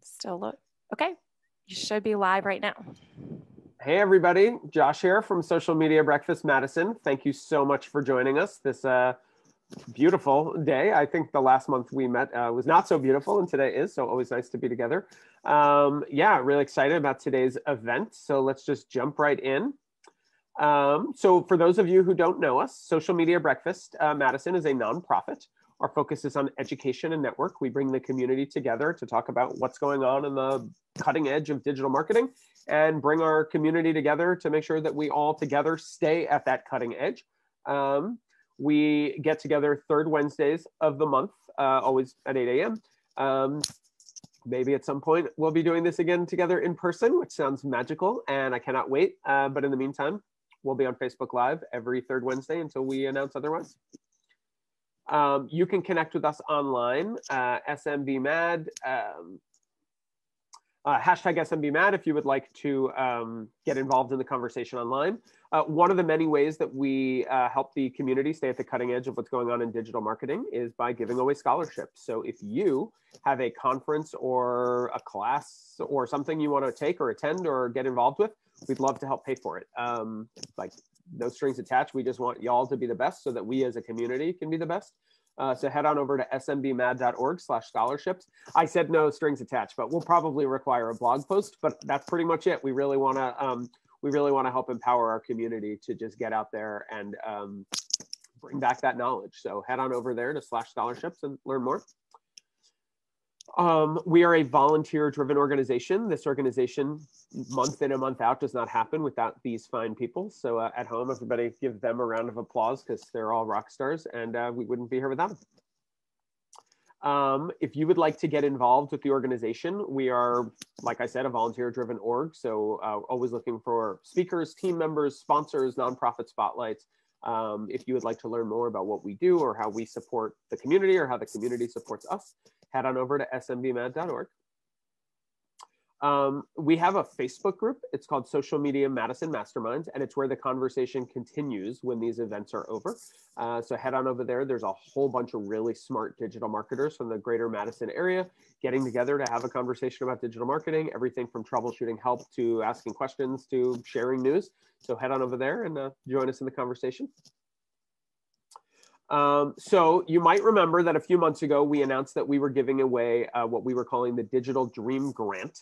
Still look. Okay. You should be live right now. Hey, everybody. Josh here from Social Media Breakfast Madison. Thank you so much for joining us this beautiful day. I think the last month we met was not so beautiful, and today is, so always nice to be together. Yeah, really excited about today's event. So let's just jump right in. So for those of you who don't know us, Social Media Breakfast Madison is a nonprofit. Our focus is on education and network. We bring the community together to talk about what's going on in the cutting edge of digital marketing and bring our community together to make sure that we all together stay at that cutting edge. We get together third Wednesdays of the month, always at 8 a.m. Maybe at some point we'll be doing this again together in person, which sounds magical, and I cannot wait. But in the meantime, we'll be on Facebook Live every third Wednesday until we announce otherwise. You can connect with us online, SMBMad, hashtag SMBMad if you would like to get involved in the conversation online. One of the many ways that we help the community stay at the cutting edge of what's going on in digital marketing is by giving away scholarships. So if you have a conference or a class or something you want to take or attend or get involved with, we'd love to help pay for it. Like no strings attached. We just want y'all to be the best so that we as a community can be the best. So head on over to smbmad.org/scholarships. I said no strings attached, but we'll probably require a blog post, but that's pretty much it. We really want to help empower our community to just get out there and bring back that knowledge. So head on over there to /scholarships and learn more. We are a volunteer-driven organization. This organization, month in and month out, does not happen without these fine people. So at home, everybody give them a round of applause because they're all rock stars, and we wouldn't be here without them. If you would like to get involved with the organization, we are, like I said, a volunteer-driven org. So always looking for speakers, team members, sponsors, nonprofit spotlights. If you would like to learn more about what we do or how we support the community or how the community supports us, head on over to smbmad.org. We have a Facebook group. It's called Social Media Madison Masterminds, and it's where the conversation continues when these events are over. So head on over there. There's a whole bunch of really smart digital marketers from the greater Madison area getting together to have a conversation about digital marketing, everything from troubleshooting help to asking questions to sharing news. So head on over there and join us in the conversation. So you might remember that a few months ago, we announced that we were giving away what we were calling the Digital Dream Grant.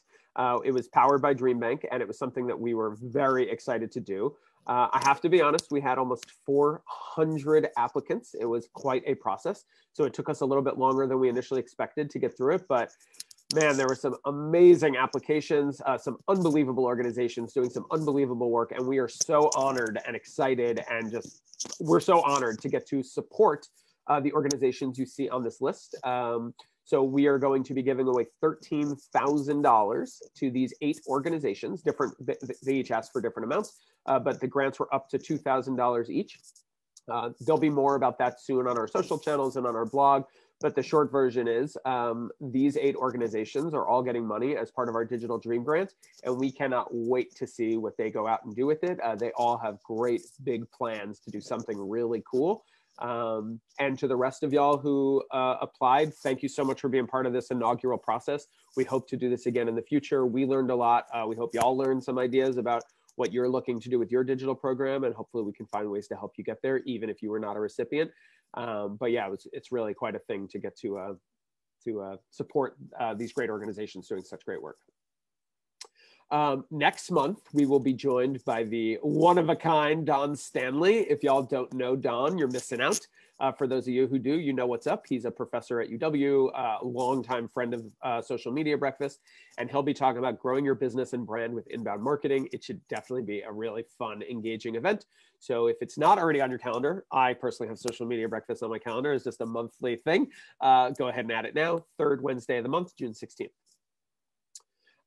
It was powered by Dreambank, and it was something that we were very excited to do. I have to be honest, we had almost 400 applicants. It was quite a process. So it took us a little bit longer than we initially expected to get through it. But man, there were some amazing applications, some unbelievable organizations doing some unbelievable work. And we are so honored and excited and just, we're so honored to get to support the organizations you see on this list. So we are going to be giving away $13,000 to these 8 organizations. They each ask for different amounts, but the grants were up to $2,000 each. There'll be more about that soon on our social channels and on our blog. But the short version is these 8 organizations are all getting money as part of our Digital Dream Grant, and we cannot wait to see what they go out and do with it. They all have great big plans to do something really cool. And to the rest of y'all who applied, thank you so much for being part of this inaugural process. We hope to do this again in the future. We learned a lot. We hope y'all learned some ideas about what you're looking to do with your digital program, and hopefully we can find ways to help you get there, even if you were not a recipient. But yeah, it's really quite a thing to get to support these great organizations doing such great work. Next month, we will be joined by the one-of-a-kind Don Stanley. If y'all don't know Don, you're missing out. For those of you who do, you know what's up. He's a professor at UW, a longtime friend of Social Media Breakfast, and he'll be talking about growing your business and brand with inbound marketing. It should definitely be a really fun, engaging event. So if it's not already on your calendar, I personally have Social Media Breakfast on my calendar. It's just a monthly thing. Go ahead and add it now. Third Wednesday of the month, June 16th.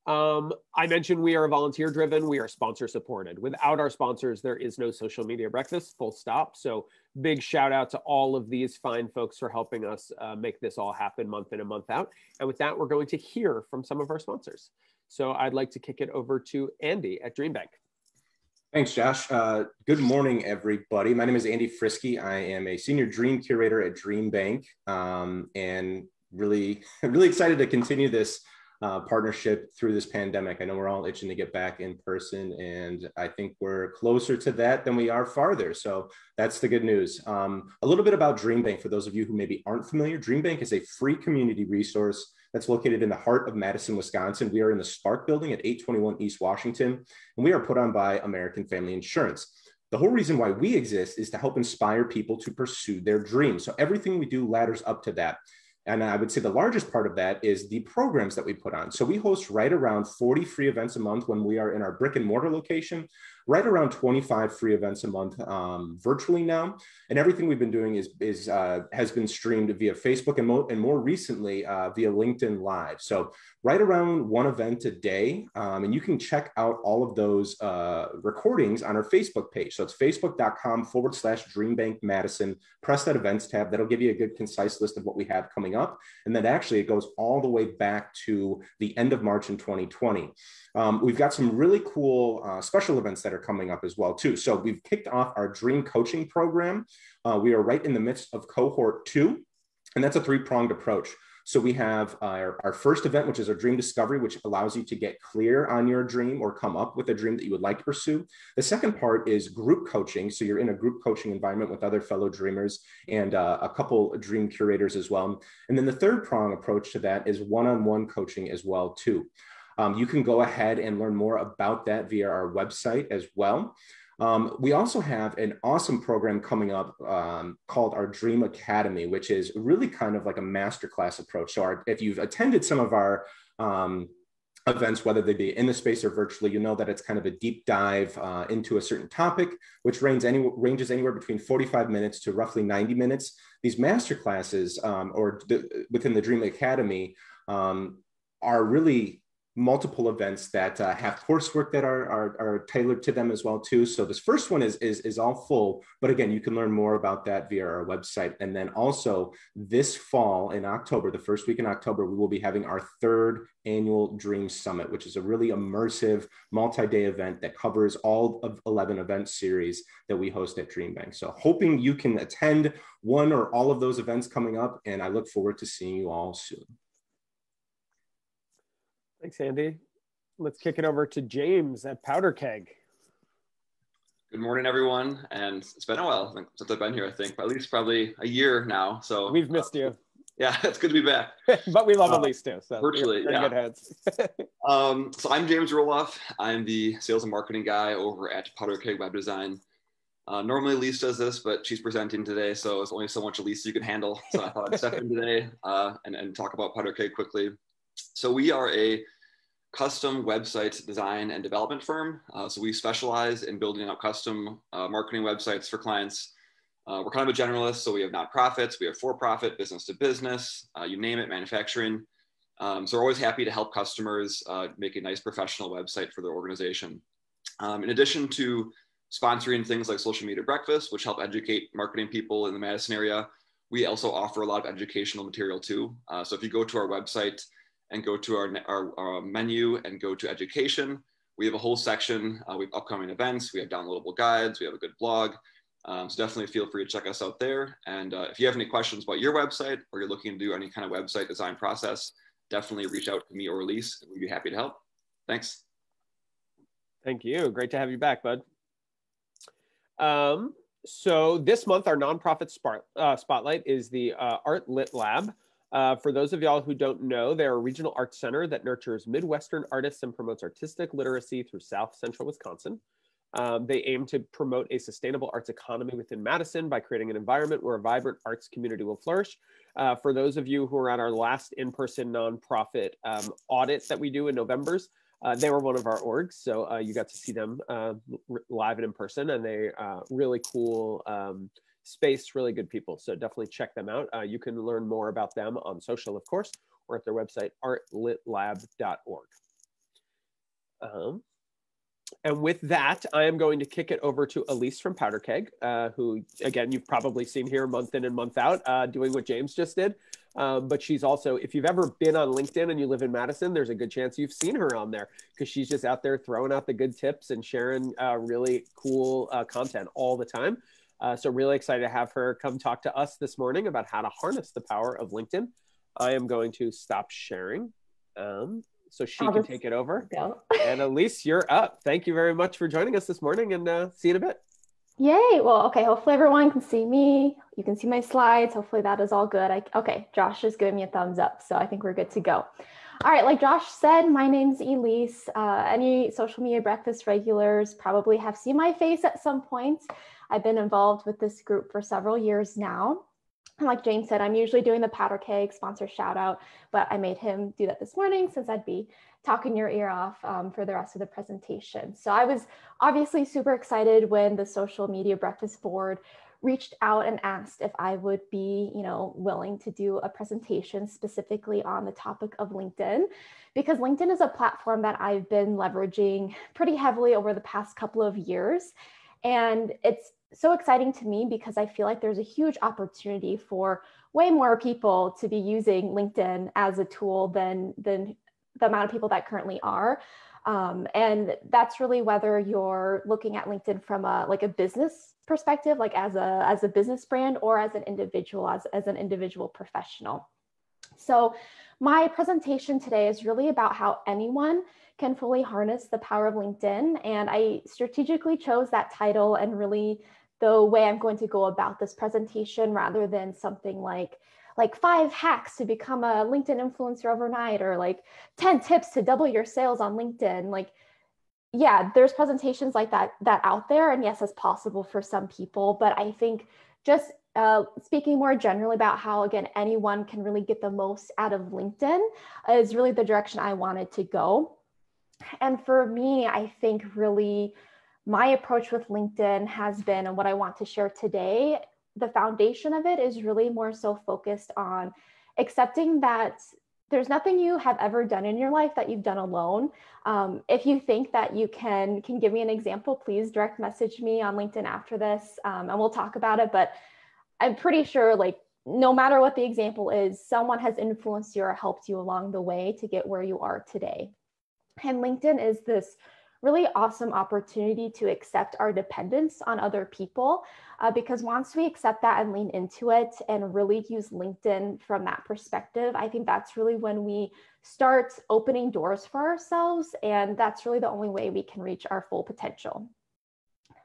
I mentioned we are volunteer driven. We are sponsor supported. Without our sponsors, there is no Social Media Breakfast, full stop. So big shout out to all of these fine folks for helping us make this all happen month in and month out. And with that, we're going to hear from some of our sponsors. So I'd like to kick it over to Andy at Dreambank. Thanks, Josh. Good morning, everybody. My name is Andy Frisky. I am a senior dream curator at Dreambank, and really excited to continue this partnership through this pandemic. I know we're all itching to get back in person, and I think we're closer to that than we are farther. So that's the good news. A little bit about Dreambank for those of you who maybe aren't familiar. Dreambank is a free community resource that's located in the heart of Madison, Wisconsin. We are in the Spark building at 821 East Washington, and we are put on by American Family Insurance. The whole reason why we exist is to help inspire people to pursue their dreams. So everything we do ladders up to that. And I would say the largest part of that is the programs that we put on. So we host right around 40 free events a month when we are in our brick and mortar location, right around 25 free events a month virtually now. And everything we've been doing has been streamed via Facebook and more recently via LinkedIn Live. So right around one event a day. And you can check out all of those recordings on our Facebook page. So it's facebook.com/DreambankMadison. Press that events tab. That'll give you a good concise list of what we have coming up. And then actually it goes all the way back to the end of March in 2020. We've got some really cool special events that are coming up as well too. So we've kicked off our Dream Coaching Program. We are right in the midst of cohort 2, and that's a 3-pronged approach. So we have our first event, which is our dream discovery, which allows you to get clear on your dream or come up with a dream that you would like to pursue. The second part is group coaching. So you're in a group coaching environment with other fellow dreamers and a couple dream curators as well. And then the third prong approach to that is one-on-one coaching as well too. You can go ahead and learn more about that via our website as well. We also have an awesome program coming up called our Dream Academy, which is really kind of like a masterclass approach. So if you've attended some of our events, whether they be in the space or virtually, you know that it's kind of a deep dive into a certain topic, which ranges anywhere between 45 minutes to roughly 90 minutes. These masterclasses within the Dream Academy are really multiple events that have coursework that are tailored to them as well too. So this first one is all full, but again, you can learn more about that via our website. And then also this fall in October, the first week in October, we will be having our 3rd annual Dream Summit, which is a really immersive multi-day event that covers all of 11 event series that we host at Dreambank. So hoping you can attend one or all of those events coming up, and I look forward to seeing you all soon. Thanks, Andy. Let's kick it over to James at Powder Keg. Good morning, everyone. And it's been a while since I've been here, I think, at least probably a year now. So we've missed you. Yeah, it's good to be back. But we love Elise too. So virtually, yeah. Good heads. So I'm James Roloff. I'm the sales and marketing guy over at Powder Keg Web Design. Normally Elise does this, but she's presenting today, so it's only so much Elise you can handle. So I thought I'd step in today and talk about Powder Keg quickly. So we are a custom website design and development firm. So we specialize in building out custom marketing websites for clients. We're kind of a generalist, so we have nonprofits, we have for-profit, business to business, you name it, manufacturing. So we're always happy to help customers make a nice professional website for their organization. In addition to sponsoring things like social media breakfast, which help educate marketing people in the Madison area, we also offer a lot of educational material too. So if you go to our website and go to our menu and go to education, we have a whole section. We have upcoming events, we have downloadable guides, we have a good blog. So definitely feel free to check us out there. And if you have any questions about your website or you're looking to do any kind of website design process, definitely reach out to me or Elise. We'd be happy to help. Thanks. Thank you. Great to have you back, bud. So this month, our nonprofit spotlight is the Art Lit Lab. For those of y'all who don't know, they're a regional arts center that nurtures Midwestern artists and promotes artistic literacy through South Central Wisconsin. They aim to promote a sustainable arts economy within Madison by creating an environment where a vibrant arts community will flourish. For those of you who are on our last in-person nonprofit audit that we do in November's, they were one of our orgs, so you got to see them live and in person, and they really cool space, really good people. So definitely check them out. You can learn more about them on social, of course, or at their website, artlitlab.org. And with that, I am going to kick it over to Elise from Powder Keg, who, again, you've probably seen here month in and month out, doing what James just did. But she's also, if you've ever been on LinkedIn and you live in Madison, there's a good chance you've seen her on there because she's just out there throwing out the good tips and sharing really cool content all the time. So really excited to have her come talk to us this morning about how to harness the power of LinkedIn. I am going to stop sharing So she I'll can just take it over. go. And Elise, you're up. Thank you very much for joining us this morning, and see you in a bit. Yay. Well, okay. Hopefully everyone can see me. You can see my slides. Hopefully that is all good. Okay. Josh is giving me a thumbs up. So I think we're good to go. All right. Like Josh said, my name's Elise. Any social media breakfast regulars probably have seen my face at some point. I've been involved with this group for several years now. And like James said, I'm usually doing the powder keg sponsor shout out, but I made him do that this morning since I'd be talking your ear off for the rest of the presentation. So I was obviously super excited when the social media breakfast board reached out and asked if I would be, willing to do a presentation specifically on the topic of LinkedIn, because LinkedIn is a platform that I've been leveraging pretty heavily over the past couple of years. And it's so exciting to me because I feel like there's a huge opportunity for way more people to be using LinkedIn as a tool than the amount of people that currently are. And that's really whether you're looking at LinkedIn from a business perspective, like as a business brand, or as an individual, as an individual professional. So my presentation today is really about how anyone can fully harness the power of LinkedIn. And I strategically chose that title and really the way I'm going to go about this presentation, rather than something like 5 hacks to become a LinkedIn influencer overnight, or like 10 tips to double your sales on LinkedIn. Yeah, there's presentations like that out there. And yes, it's possible for some people, but I think just speaking more generally about how, again, anyone can really get the most out of LinkedIn is really the direction I wanted to go. And for me, I think really my approach with LinkedIn has been, and what I want to share today, the foundation of it is really more so focused on accepting that there's nothing you have ever done in your life that you've done alone. If you think that you can give me an example, please direct message me on LinkedIn after this, and we'll talk about it. But I'm pretty sure, no matter what the example is, someone has influenced you or helped you along the way to get where you are today. And LinkedIn is this really awesome opportunity to accept our dependence on other people, because once we accept that and lean into it and really use LinkedIn from that perspective, I think that's really when we start opening doors for ourselves. And that's really the only way we can reach our full potential.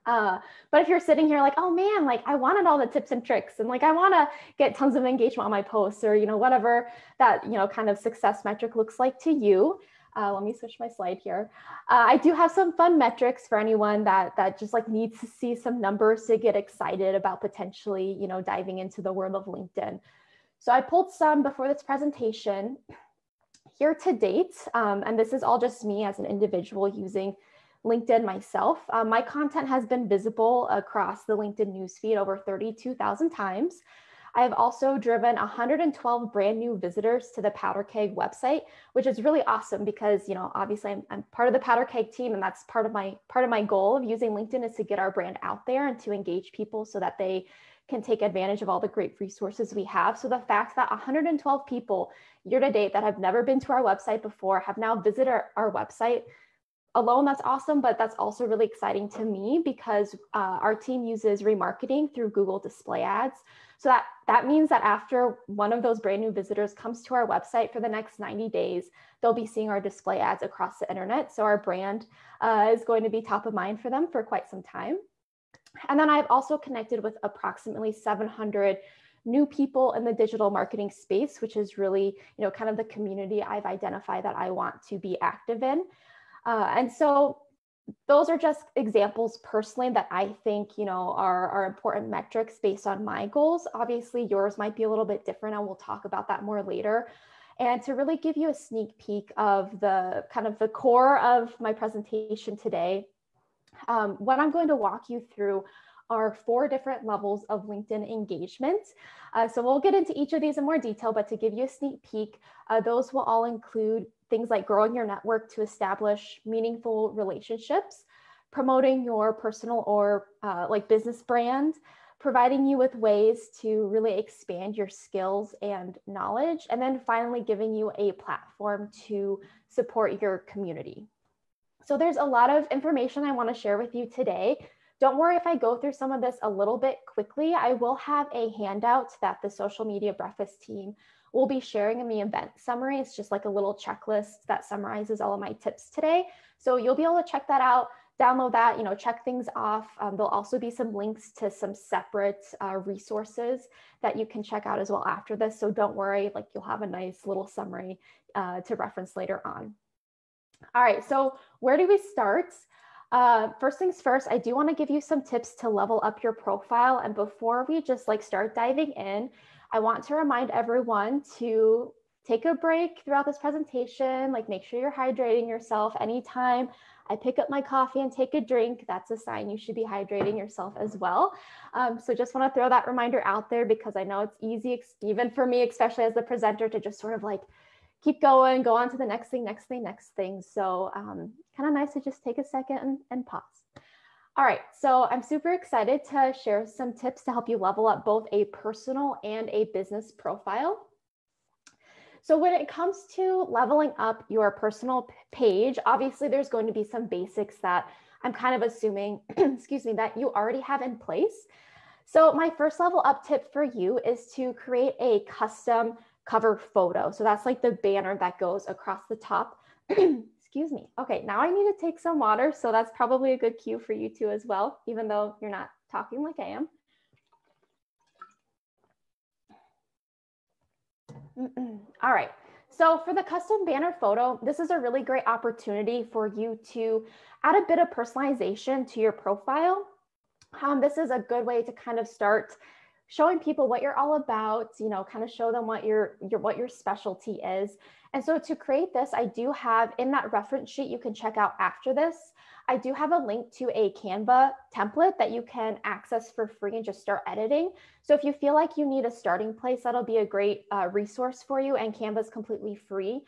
But if you're sitting here like, oh man, I wanted all the tips and tricks, and I want to get tons of engagement on my posts, or, whatever that, kind of success metric looks like to you. Let me switch my slide here. I do have some fun metrics for anyone that just needs to see some numbers to get excited about potentially, diving into the world of LinkedIn. So I pulled some before this presentation. Year to date, and this is all just me as an individual using LinkedIn myself. My content has been visible across the LinkedIn newsfeed over 32,000 times. I have also driven 112 brand new visitors to the Powder Keg website, which is really awesome because, obviously I'm part of the Powder Keg team, and that's part of my goal of using LinkedIn is to get our brand out there and to engage people so that they can take advantage of all the great resources we have. So the fact that 112 people year to date that have never been to our website before have now visited our website alone, that's awesome. But that's also really exciting to me because our team uses remarketing through Google display ads. So that means that after one of those brand new visitors comes to our website for the next 90 days, they'll be seeing our display ads across the internet. So our brand is going to be top of mind for them for quite some time. And then I've also connected with approximately 700 new people in the digital marketing space, which is really, kind of the community I've identified that I want to be active in. And so those are just examples personally that I think, are important metrics based on my goals. Obviously, yours might be a little bit different, and we'll talk about that more later. And to really give you a sneak peek of the kind of the core of my presentation today, what I'm going to walk you through are 4 different levels of LinkedIn engagement. So we'll get into each of these in more detail, but to give you a sneak peek, those will all include things like growing your network to establish meaningful relationships, promoting your personal or business brand, providing you with ways to really expand your skills and knowledge, and then finally giving you a platform to support your community. So there's a lot of information I want to share with you today. Don't worry if I go through some of this a little bit quickly. I will have a handout that the social media breakfast team we'll be sharing in the event summary. It's just like a little checklist that summarizes all of my tips today. So you'll be able to check that out, download that, check things off. There'll also be some links to some separate resources that you can check out as well after this. So don't worry, like you'll have a nice little summary to reference later on. All right, so where do we start? First things first, I do want to give you some tips to level up your profile. And before we just like start diving in, I want to remind everyone to take a break throughout this presentation, like make sure you're hydrating yourself. Anytime I pick up my coffee and take a drink, that's a sign you should be hydrating yourself as well. So just want to throw that reminder out there because I know it's easy, even for me, especially as the presenter, to just sort of like keep going, go on to the next thing. So kind of nice to just take a second and pause. All right, so I'm super excited to share some tips to help you level up both a personal and a business profile. So when it comes to leveling up your personal page, obviously there's going to be some basics that I'm kind of assuming, excuse me, that you already have in place. So my first level up tip for you is to create a custom cover photo. So that's like the banner that goes across the top. Excuse me. Okay, now I need to take some water. So that's probably a good cue for you too as well, even though you're not talking like I am. All right. So for the custom banner photo, this is a really great opportunity for you to add a bit of personalization to your profile. This is a good way to kind of start showing people what you're all about, kind of show them what your specialty is. And so to create this, I do have in that reference sheet you can check out after this, I do have a link to a Canva template that you can access for free and just start editing. So if you feel like you need a starting place, that'll be a great resource for you, and Canva is completely free.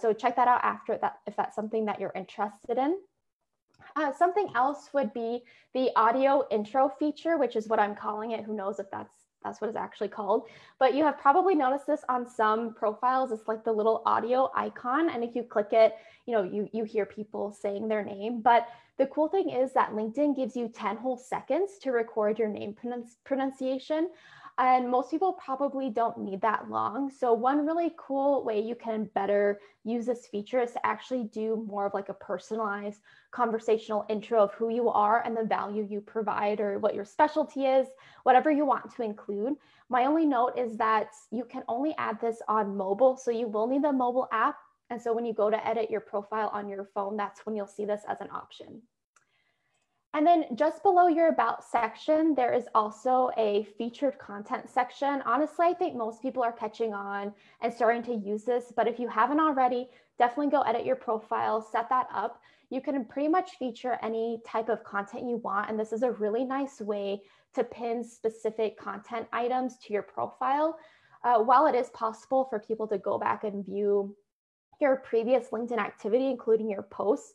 So check that out after that if that's something that you're interested in. Something else would be the audio intro feature, which is what I'm calling it. Who knows if that's what it's actually called, but you have probably noticed this on some profiles. It's like the little audio icon. And if you click it, you hear people saying their name. But the cool thing is that LinkedIn gives you 10 whole seconds to record your name pronunciation. And most people probably don't need that long. So one really cool way you can better use this feature is to actually do more of like a personalized conversational intro of who you are and the value you provide or what your specialty is, whatever you want to include. My only note is that you can only add this on mobile. So you will need the mobile app. And so when you go to edit your profile on your phone, that's when you'll see this as an option. And then just below your About section, there is also a featured content section. Honestly, I think most people are catching on and starting to use this, but if you haven't already, definitely go edit your profile, set that up. You can pretty much feature any type of content you want, and this is a really nice way to pin specific content items to your profile. While it is possible for people to go back and view your previous LinkedIn activity, including your posts,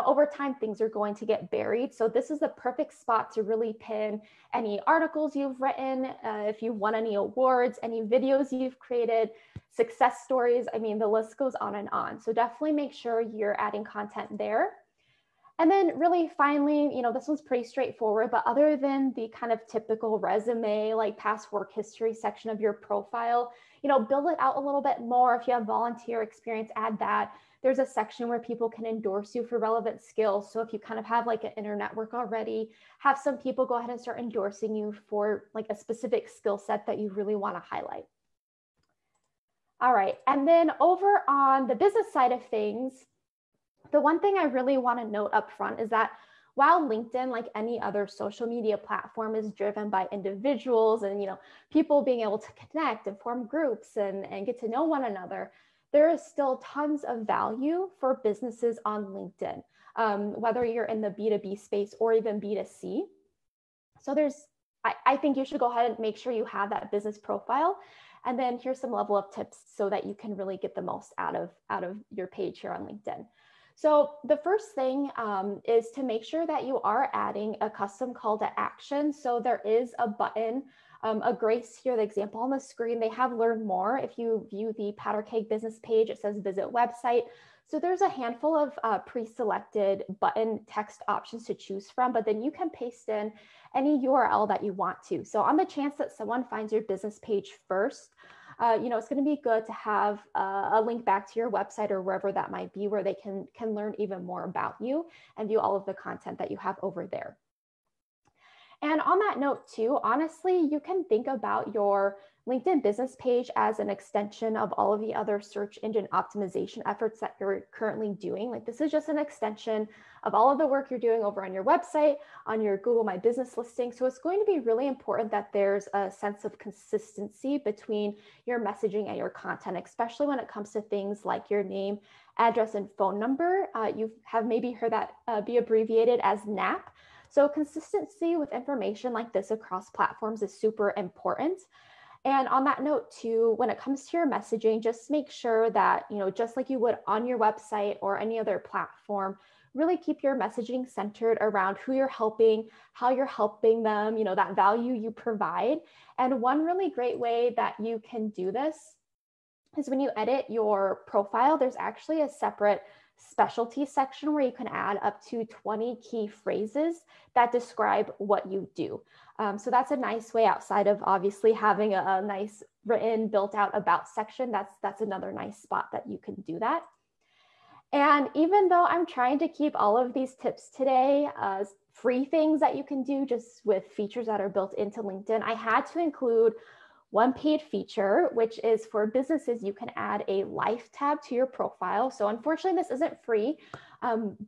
over time, things are going to get buried. So this is the perfect spot to really pin any articles you've written, if you won any awards, any videos you've created, success stories. I mean, the list goes on and on. So definitely make sure you're adding content there. And then really finally, this one's pretty straightforward, but other than the kind of typical resume, like past work history section of your profile, build it out a little bit more. If you have volunteer experience, add that. There's a section where people can endorse you for relevant skills. So if you kind of have like an inner network already, have some people go ahead and start endorsing you for like a specific skill set that you really want to highlight. All right. And then over on the business side of things, the one thing I really want to note up front is that while LinkedIn, like any other social media platform, is driven by individuals and people being able to connect and form groups and get to know one another, there is still tons of value for businesses on LinkedIn, whether you're in the B2B space or even B2C. So I think you should go ahead and make sure you have that business profile. And then here's some level up tips so that you can really get the most out of your page here on LinkedIn. So the first thing is to make sure that you are adding a custom call to action. So there is a button, a grace here, the example on the screen. They have learn more. If you view the Powder Keg business page, it says visit website. So there's a handful of pre-selected button text options to choose from, but then you can paste in any URL that you want to. So on the chance that someone finds your business page first, it's going to be good to have a link back to your website or wherever that might be, where they can learn even more about you and view all of the content that you have over there. And on that note too, honestly, you can think about your LinkedIn business page as an extension of all of the other search engine optimization efforts that you're currently doing. Like, this is just an extension of all of the work you're doing over on your website, on your Google My Business listing. So it's going to be really important that there's a sense of consistency between your messaging and your content, especially when it comes to things like your name, address, and phone number. You have maybe heard that be abbreviated as NAP. So consistency with information like this across platforms is super important. And on that note too, when it comes to your messaging, just make sure that, just like you would on your website or any other platform, really keep your messaging centered around who you're helping, how you're helping them, that value you provide. And one really great way that you can do this is when you edit your profile, there's actually a separate specialty section where you can add up to 20 key phrases that describe what you do. So that's a nice way, outside of obviously having a nice written, built out about section. That's another nice spot that you can do that. And even though I'm trying to keep all of these tips today free things that you can do just with features that are built into LinkedIn, I had to include one paid feature, which is for businesses. You can add a life tab to your profile. So unfortunately, this isn't free,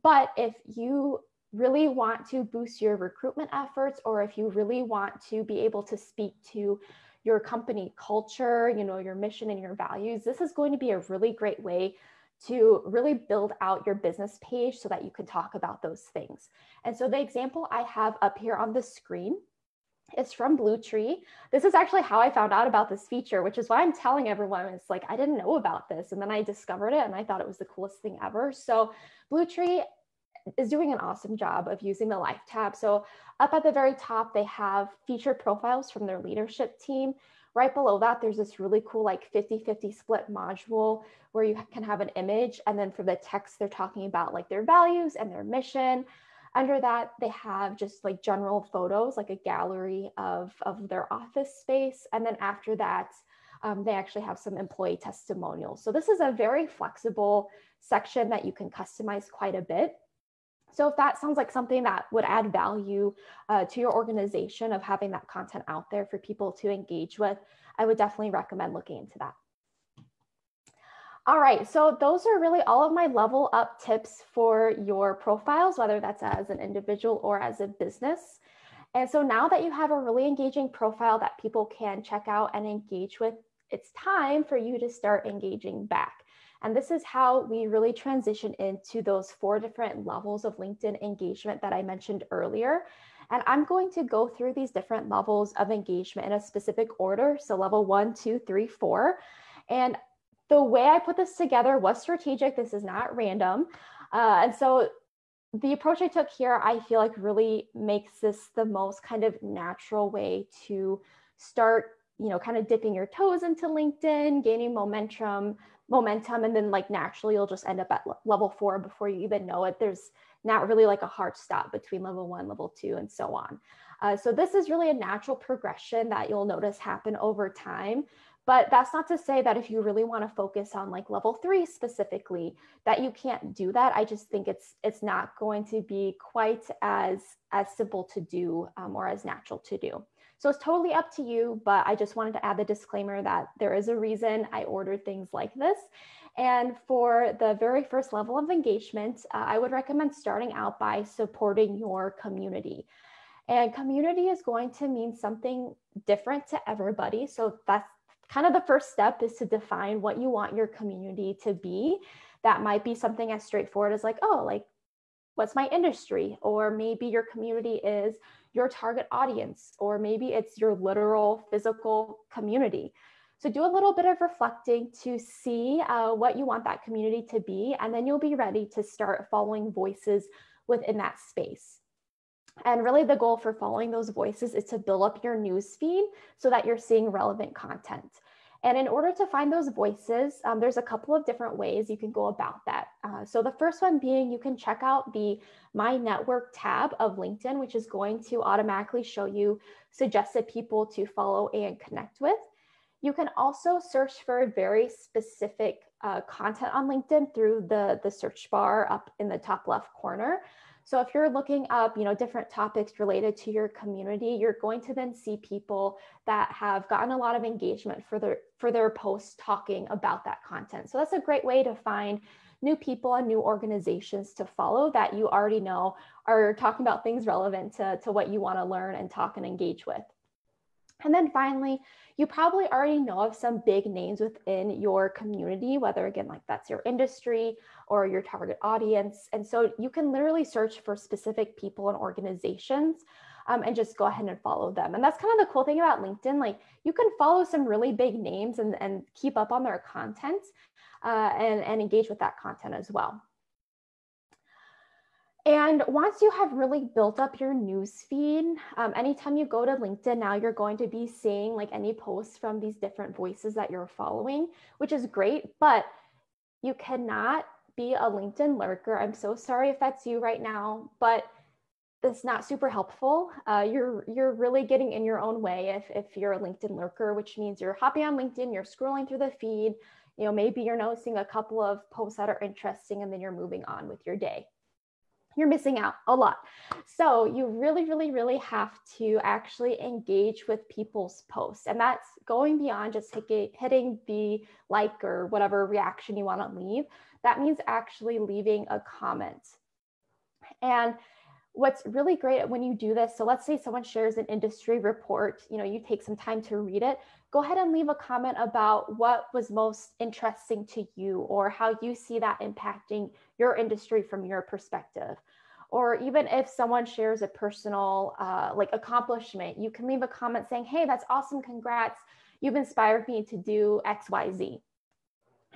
but if you really want to boost your recruitment efforts, or if you really want to be able to speak to your company culture, your mission and your values, this is going to be a really great way to really build out your business page so that you can talk about those things. And so the example I have up here on the screen is from Bluetree. This is actually how I found out about this feature, which is why I'm telling everyone. It's like, I didn't know about this. And then I discovered it and I thought it was the coolest thing ever. So Bluetree is doing an awesome job of using the life tab. So up at the very top, they have featured profiles from their leadership team. Right below that, there's this really cool like 50-50 split module where you can have an image. And then for the text, they're talking about like their values and their mission. Under that, they have just like general photos, like a gallery of their office space. And then after that, they actually have some employee testimonials. So this is a very flexible section that you can customize quite a bit. So if that sounds like something that would add value to your organization, of having that content out there for people to engage with, I would definitely recommend looking into that. All right, so those are really all of my level up tips for your profiles, whether that's as an individual or as a business. And so now that you have a really engaging profile that people can check out and engage with, it's time for you to start engaging back. And this is how we really transition into those 4 different levels of LinkedIn engagement that I mentioned earlier. And I'm going to go through these different levels of engagement in a specific order. So level 1, 2, 3, 4. And the way I put this together was strategic. This is not random. And so the approach I took here, I feel like really makes this the most kind of natural way to start, kind of dipping your toes into LinkedIn, gaining momentum, and then like naturally you'll just end up at level 4 before you even know it. There's not really like a hard stop between level 1, level 2, and so on. So this is really a natural progression that you'll notice happen over time. But that's not to say that if you really want to focus on like level 3 specifically, that you can't do that. I just think it's not going to be quite as simple to do or as natural to do. So it's totally up to you, but I just wanted to add the disclaimer that there is a reason I ordered things like this. And for the very first level of engagement, I would recommend starting out by supporting your community. And community is going to mean something different to everybody. So that's kind of the first step, is to define what you want your community to be. That might be something as straightforward as like, oh, like, what's my industry? Or maybe your community is your target audience, or maybe it's your literal physical community. So do a little bit of reflecting to see what you want that community to be, and then you'll be ready to start following voices within that space. And really the goal for following those voices is to build up your news feed so that you're seeing relevant content. And in order to find those voices, there's a couple of different ways you can go about that. So the first one being, you can check out the My Network tab of LinkedIn, which is going to automatically show you suggested people to follow and connect with. You can also search for very specific content on LinkedIn through the search bar up in the top left corner. So if you're looking up, different topics related to your community, you're going to then see people that have gotten a lot of engagement for their posts talking about that content. So that's a great way to find new people and new organizations to follow that you already know are talking about things relevant to what you want to learn and talk and engage with. And then finally, you probably already know of some big names within your community, whether again, like that's your industry or your target audience. And so you can literally search for specific people and organizations and just go ahead and follow them. And that's kind of the cool thing about LinkedIn. Like you can follow some really big names and keep up on their content and engage with that content as well. And once you have really built up your news feed, anytime you go to LinkedIn now, you're going to be seeing like any posts from these different voices that you're following, which is great, but you cannot be a LinkedIn lurker. I'm so sorry if that's you right now, but it's not super helpful. You're really getting in your own way if you're a LinkedIn lurker, which means you're hopping on LinkedIn, you're scrolling through the feed, maybe you're noticing a couple of posts that are interesting and then you're moving on with your day. You're missing out a lot. So you really, really, really have to actually engage with people's posts. And that's going beyond just hitting the like or whatever reaction you want to leave. That means actually leaving a comment. And what's really great when you do this, so let's say someone shares an industry report, you take some time to read it, go ahead and leave a comment about what was most interesting to you or how you see that impacting your industry from your perspective. Or even if someone shares a personal accomplishment, you can leave a comment saying, hey, that's awesome, congrats, you've inspired me to do X, Y, Z.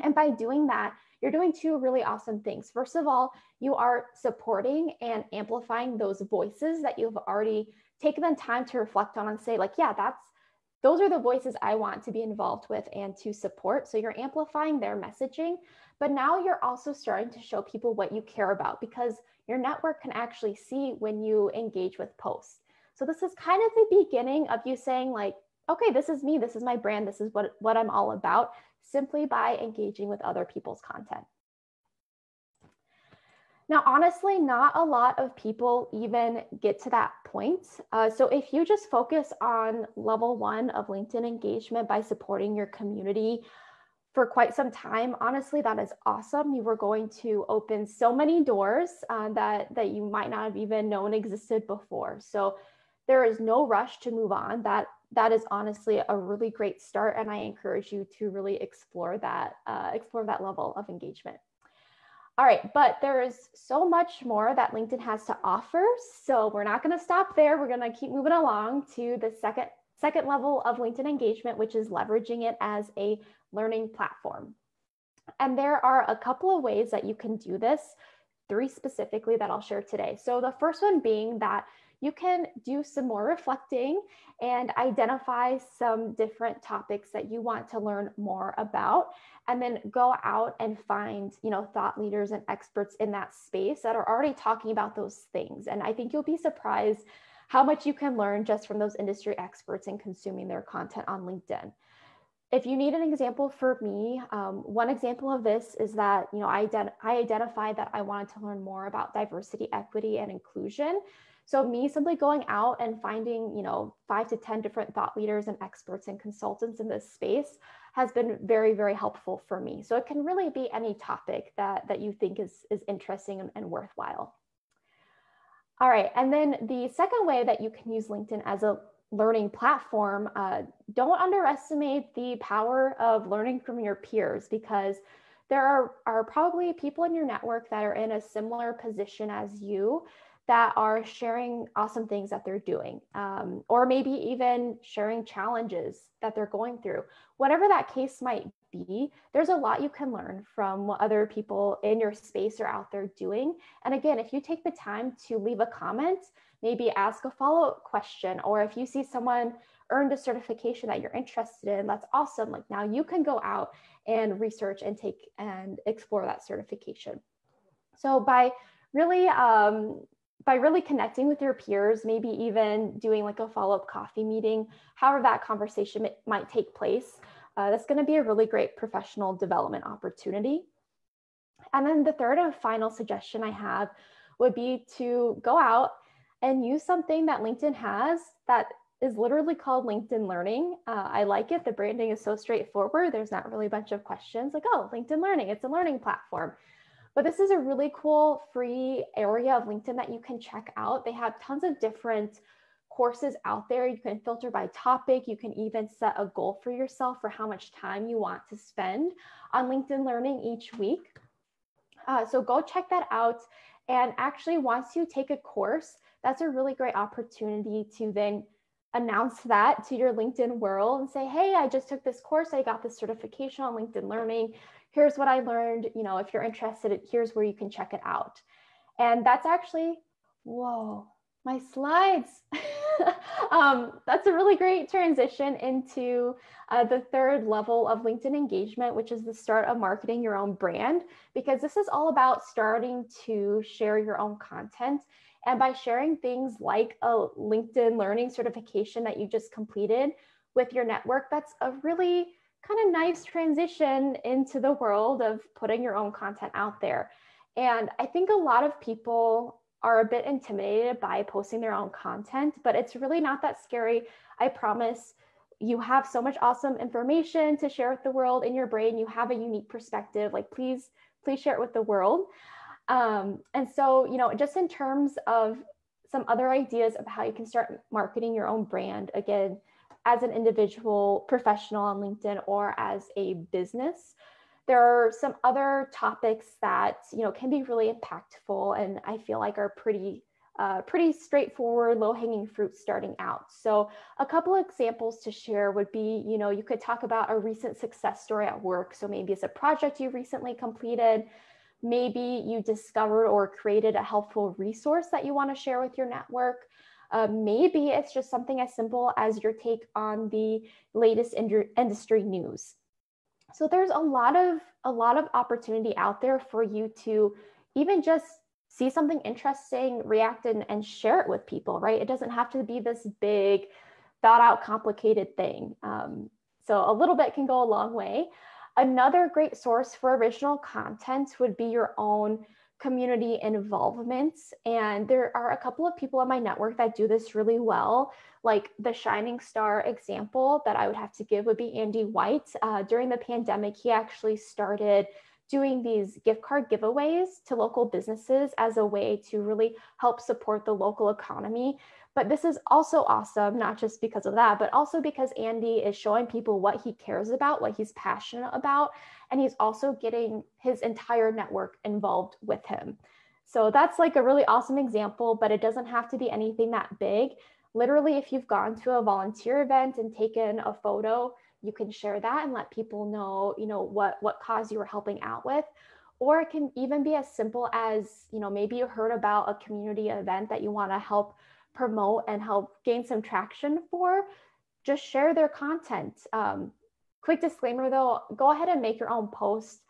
And by doing that, you're doing two really awesome things. First of all, you are supporting and amplifying those voices that you've already taken the time to reflect on and say like, yeah, those are the voices I want to be involved with and to support. So you're amplifying their messaging, but now you're also starting to show people what you care about because your network can actually see when you engage with posts. So this is kind of the beginning of you saying like, okay, this is me, this is my brand, this is what I'm all about, simply by engaging with other people's content. Now, honestly, not a lot of people even get to that point. So if you just focus on level 1 of LinkedIn engagement by supporting your community for quite some time, honestly, that is awesome. You were going to open so many doors that you might not have even known existed before. So there is no rush to move on. That is honestly a really great start. And I encourage you to really explore that level of engagement. All right, but there is so much more that LinkedIn has to offer. So we're not going to stop there. We're going to keep moving along to the second level of LinkedIn engagement, which is leveraging it as a learning platform. And there are a couple of ways that you can do this, 3 specifically that I'll share today. So the first one being that you can do some more reflecting and identify some different topics that you want to learn more about, and then go out and find, thought leaders and experts in that space that are already talking about those things. And I think you'll be surprised how much you can learn just from those industry experts and consuming their content on LinkedIn. If you need an example for me, one example of this is that, I identified that I wanted to learn more about diversity, equity, and inclusion. So me simply going out and finding, 5 to 10 different thought leaders and experts and consultants in this space has been very, very helpful for me. So it can really be any topic that you think is interesting and worthwhile. All right, and then the second way that you can use LinkedIn as a learning platform, don't underestimate the power of learning from your peers, because there are probably people in your network that are in a similar position as you that are sharing awesome things that they're doing, or maybe even sharing challenges that they're going through. Whatever that case might be, there's a lot you can learn from what other people in your space are out there doing. And again, if you take the time to leave a comment, maybe ask a follow-up question, or if you see someone earned a certification that you're interested in, that's awesome. Like now you can go out and research and take and explore that certification. So by really connecting with your peers, maybe even doing like a follow-up coffee meeting, however that conversation might take place, That's going to be a really great professional development opportunity. And then the third and final suggestion I have would be to go out and use something that LinkedIn has that is literally called LinkedIn Learning. I like it. The branding is so straightforward. There's not really a bunch of questions like, oh, LinkedIn Learning, it's a learning platform. But this is a really cool free area of LinkedIn that you can check out. They have tons of different courses out there. You can filter by topic. You can even set a goal for yourself for how much time you want to spend on LinkedIn Learning each week. So go check that out. And actually, once you take a course, that's a really great opportunity to then announce that to your LinkedIn world and say, hey, I just took this course. I got this certification on LinkedIn Learning. Here's what I learned. You know, if you're interested, here's where you can check it out. And that's actually, whoa, my slides. That's a really great transition into the third level of LinkedIn engagement, which is the start of marketing your own brand, because this is all about starting to share your own content. And by sharing things like a LinkedIn Learning certification that you just completed with your network, that's a really kind of nice transition into the world of putting your own content out there. And I think a lot of people are a bit intimidated by posting their own content, but it's really not that scary. I promise. You have so much awesome information to share with the world in your brain. You have a unique perspective. Like, please share it with the world. And so, you know, just in terms of some other ideas of how you can start marketing your own brand, again, as an individual professional on LinkedIn or as a business, there are some other topics that, you know, can be really impactful and I feel like are pretty straightforward, low-hanging fruit starting out. So a couple of examples to share would be, you know, you could talk about a recent success story at work. So maybe it's a project you recently completed. Maybe you discovered or created a helpful resource that you want to share with your network. Maybe it's just something as simple as your take on the latest industry news. So there's a lot of opportunity out there for you to even just see something interesting, react and share it with people, right? It doesn't have to be this big, thought out, complicated thing. So a little bit can go a long way. Another great source for original content would be your own community involvement. And there are a couple of people on my network that do this really well. Like the shining star example that I would have to give would be Andy White. During the pandemic, he actually started doing these gift card giveaways to local businesses as a way to really help support the local economy. But this is also awesome, not just because of that, but also because Andy is showing people what he cares about, what he's passionate about, and he's also getting his entire network involved with him. So that's like a really awesome example, but it doesn't have to be anything that big. Literally, if you've gone to a volunteer event and taken a photo, you can share that and let people know, you know, what cause you were helping out with. Or it can even be as simple as, you know, maybe you heard about a community event that you want to help promote and help gain some traction for. Just share their content. Quick disclaimer though, go ahead and make your own post.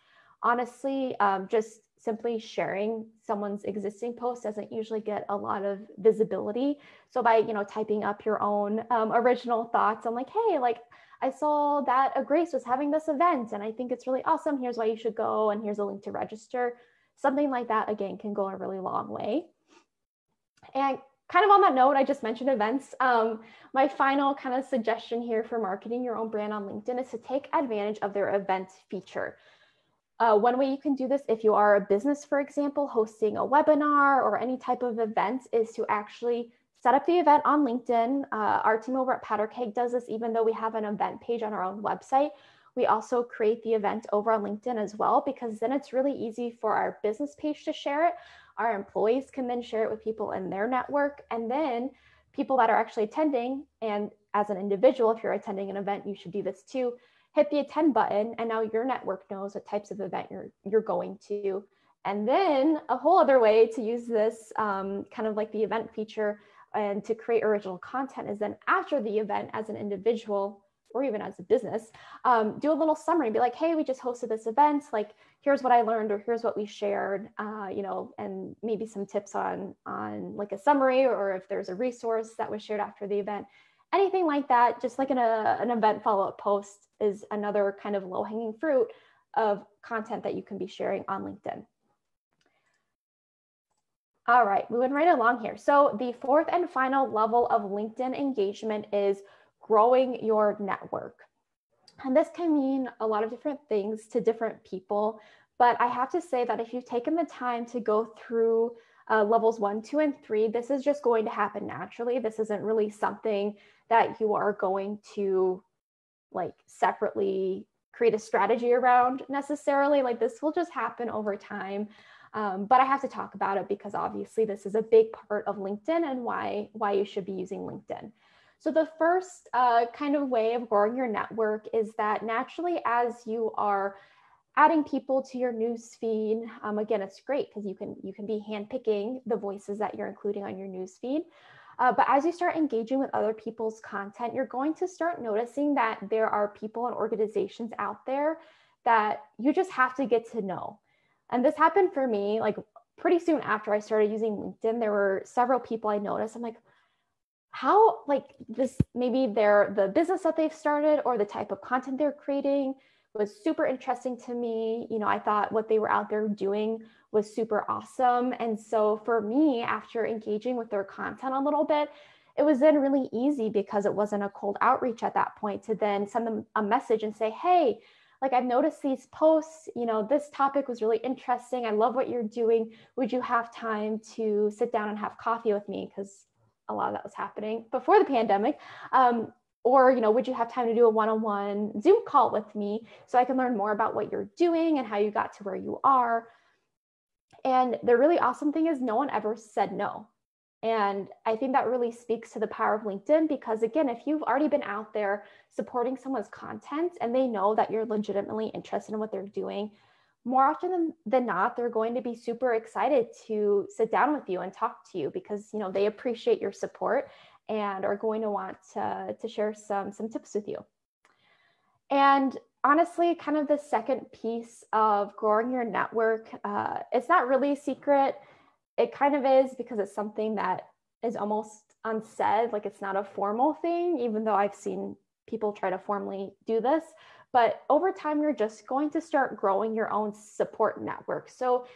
Honestly, just simply sharing someone's existing post doesn't usually get a lot of visibility. So by, you know, typing up your own original thoughts, I'm like, hey, like I saw that a Grace was having this event and I think it's really awesome. Here's why you should go. And here's a link to register. Something like that, again, can go a really long way. And kind of on that note, I just mentioned events. My final kind of suggestion here for marketing your own brand on LinkedIn is to take advantage of their event feature. One way you can do this if you are a business, for example, hosting a webinar or any type of event, is to actually set up the event on LinkedIn. Our team over at Powder Keg does this even though we have an event page on our own website. We also create the event over on LinkedIn as well, because then it's really easy for our business page to share it. Our employees can then share it with people in their network, and then people that are actually attending, and as an individual, if you're attending an event, you should do this too, hit the attend button, and now your network knows what types of event you're going to. And then a whole other way to use this kind of like the event feature and to create original content is then after the event, as an individual or even as a business, do a little summary, be like, hey, we just hosted this event, like here's what I learned or here's what we shared, you know, and maybe some tips on like a summary, or if there's a resource that was shared after the event. anything like that, just like an event follow-up post is another kind of low-hanging fruit of content that you can be sharing on LinkedIn. All right, moving right along here. So the fourth and final level of LinkedIn engagement is growing your network. And this can mean a lot of different things to different people, but I have to say that if you've taken the time to go through levels 1, 2, and 3, this is just going to happen naturally. This isn't really something that you are going to like separately create a strategy around necessarily. Like this will just happen over time. But I have to talk about it because obviously this is a big part of LinkedIn and why you should be using LinkedIn. So the first kind of way of growing your network is that naturally as you are adding people to your news feed, again, it's great because you can be handpicking the voices that you're including on your news feed. But as you start engaging with other people's content, you're going to start noticing that there are people and organizations out there that you just have to get to know. And this happened for me, like pretty soon after I started using LinkedIn, there were several people I noticed. I'm like, how, like this, maybe the business that they've started or the type of content they're creating was super interesting to me. You know, I thought what they were out there doing was super awesome. And so for me, after engaging with their content a little bit, it was then really easy because it wasn't a cold outreach at that point to then send them a message and say, hey, like I've noticed these posts, you know, this topic was really interesting. I love what you're doing. Would you have time to sit down and have coffee with me? Because a lot of that was happening before the pandemic. Or, you know, would you have time to do a one-on-one Zoom call with me so I can learn more about what you're doing and how you got to where you are? And the really awesome thing is no one ever said no. And I think that really speaks to the power of LinkedIn because, again, if you've already been out there supporting someone's content and they know that you're legitimately interested in what they're doing, more often than not, they're going to be super excited to sit down with you and talk to you because, you know, they appreciate your support and are going to want to share some tips with you. And honestly, kind of the second piece of growing your network, it's not really a secret. It kind of is because it's something that is almost unsaid, like it's not a formal thing, even though I've seen people try to formally do this. But over time, you're just going to start growing your own support network. So,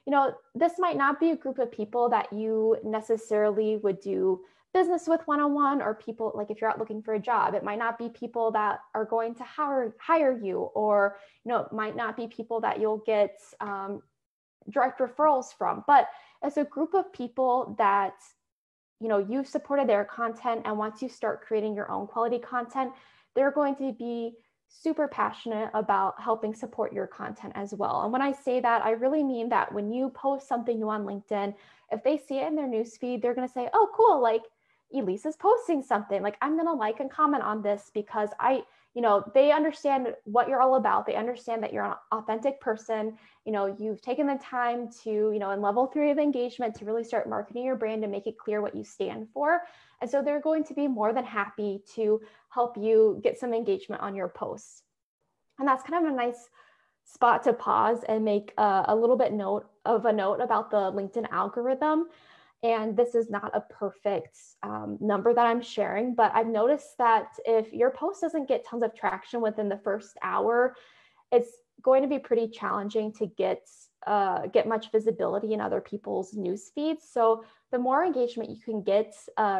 you know, this might not be a group of people that you necessarily would do business with one-on-one, or people like if you're out looking for a job, it might not be people that are going to hire you, or, you know, it might not be people that you'll get direct referrals from, but as a group of people that, you know, you've supported their content, and once you start creating your own quality content, they're going to be super passionate about helping support your content as well. And when I say that, I really mean that when you post something new on LinkedIn, if they see it in their newsfeed, they're going to say, oh, cool, like Elise is posting something, like I'm going to like and comment on this because you know, they understand what you're all about. They understand that you're an authentic person. You know, you've taken the time to, you know, in level 3 of engagement to really start marketing your brand and make it clear what you stand for. And so they're going to be more than happy to help you get some engagement on your posts. And that's kind of a nice spot to pause and make a little bit note about the LinkedIn algorithm. And this is not a perfect number that I'm sharing, but I've noticed that if your post doesn't get tons of traction within the first hour, it's going to be pretty challenging to get much visibility in other people's news feeds. So the more engagement you can get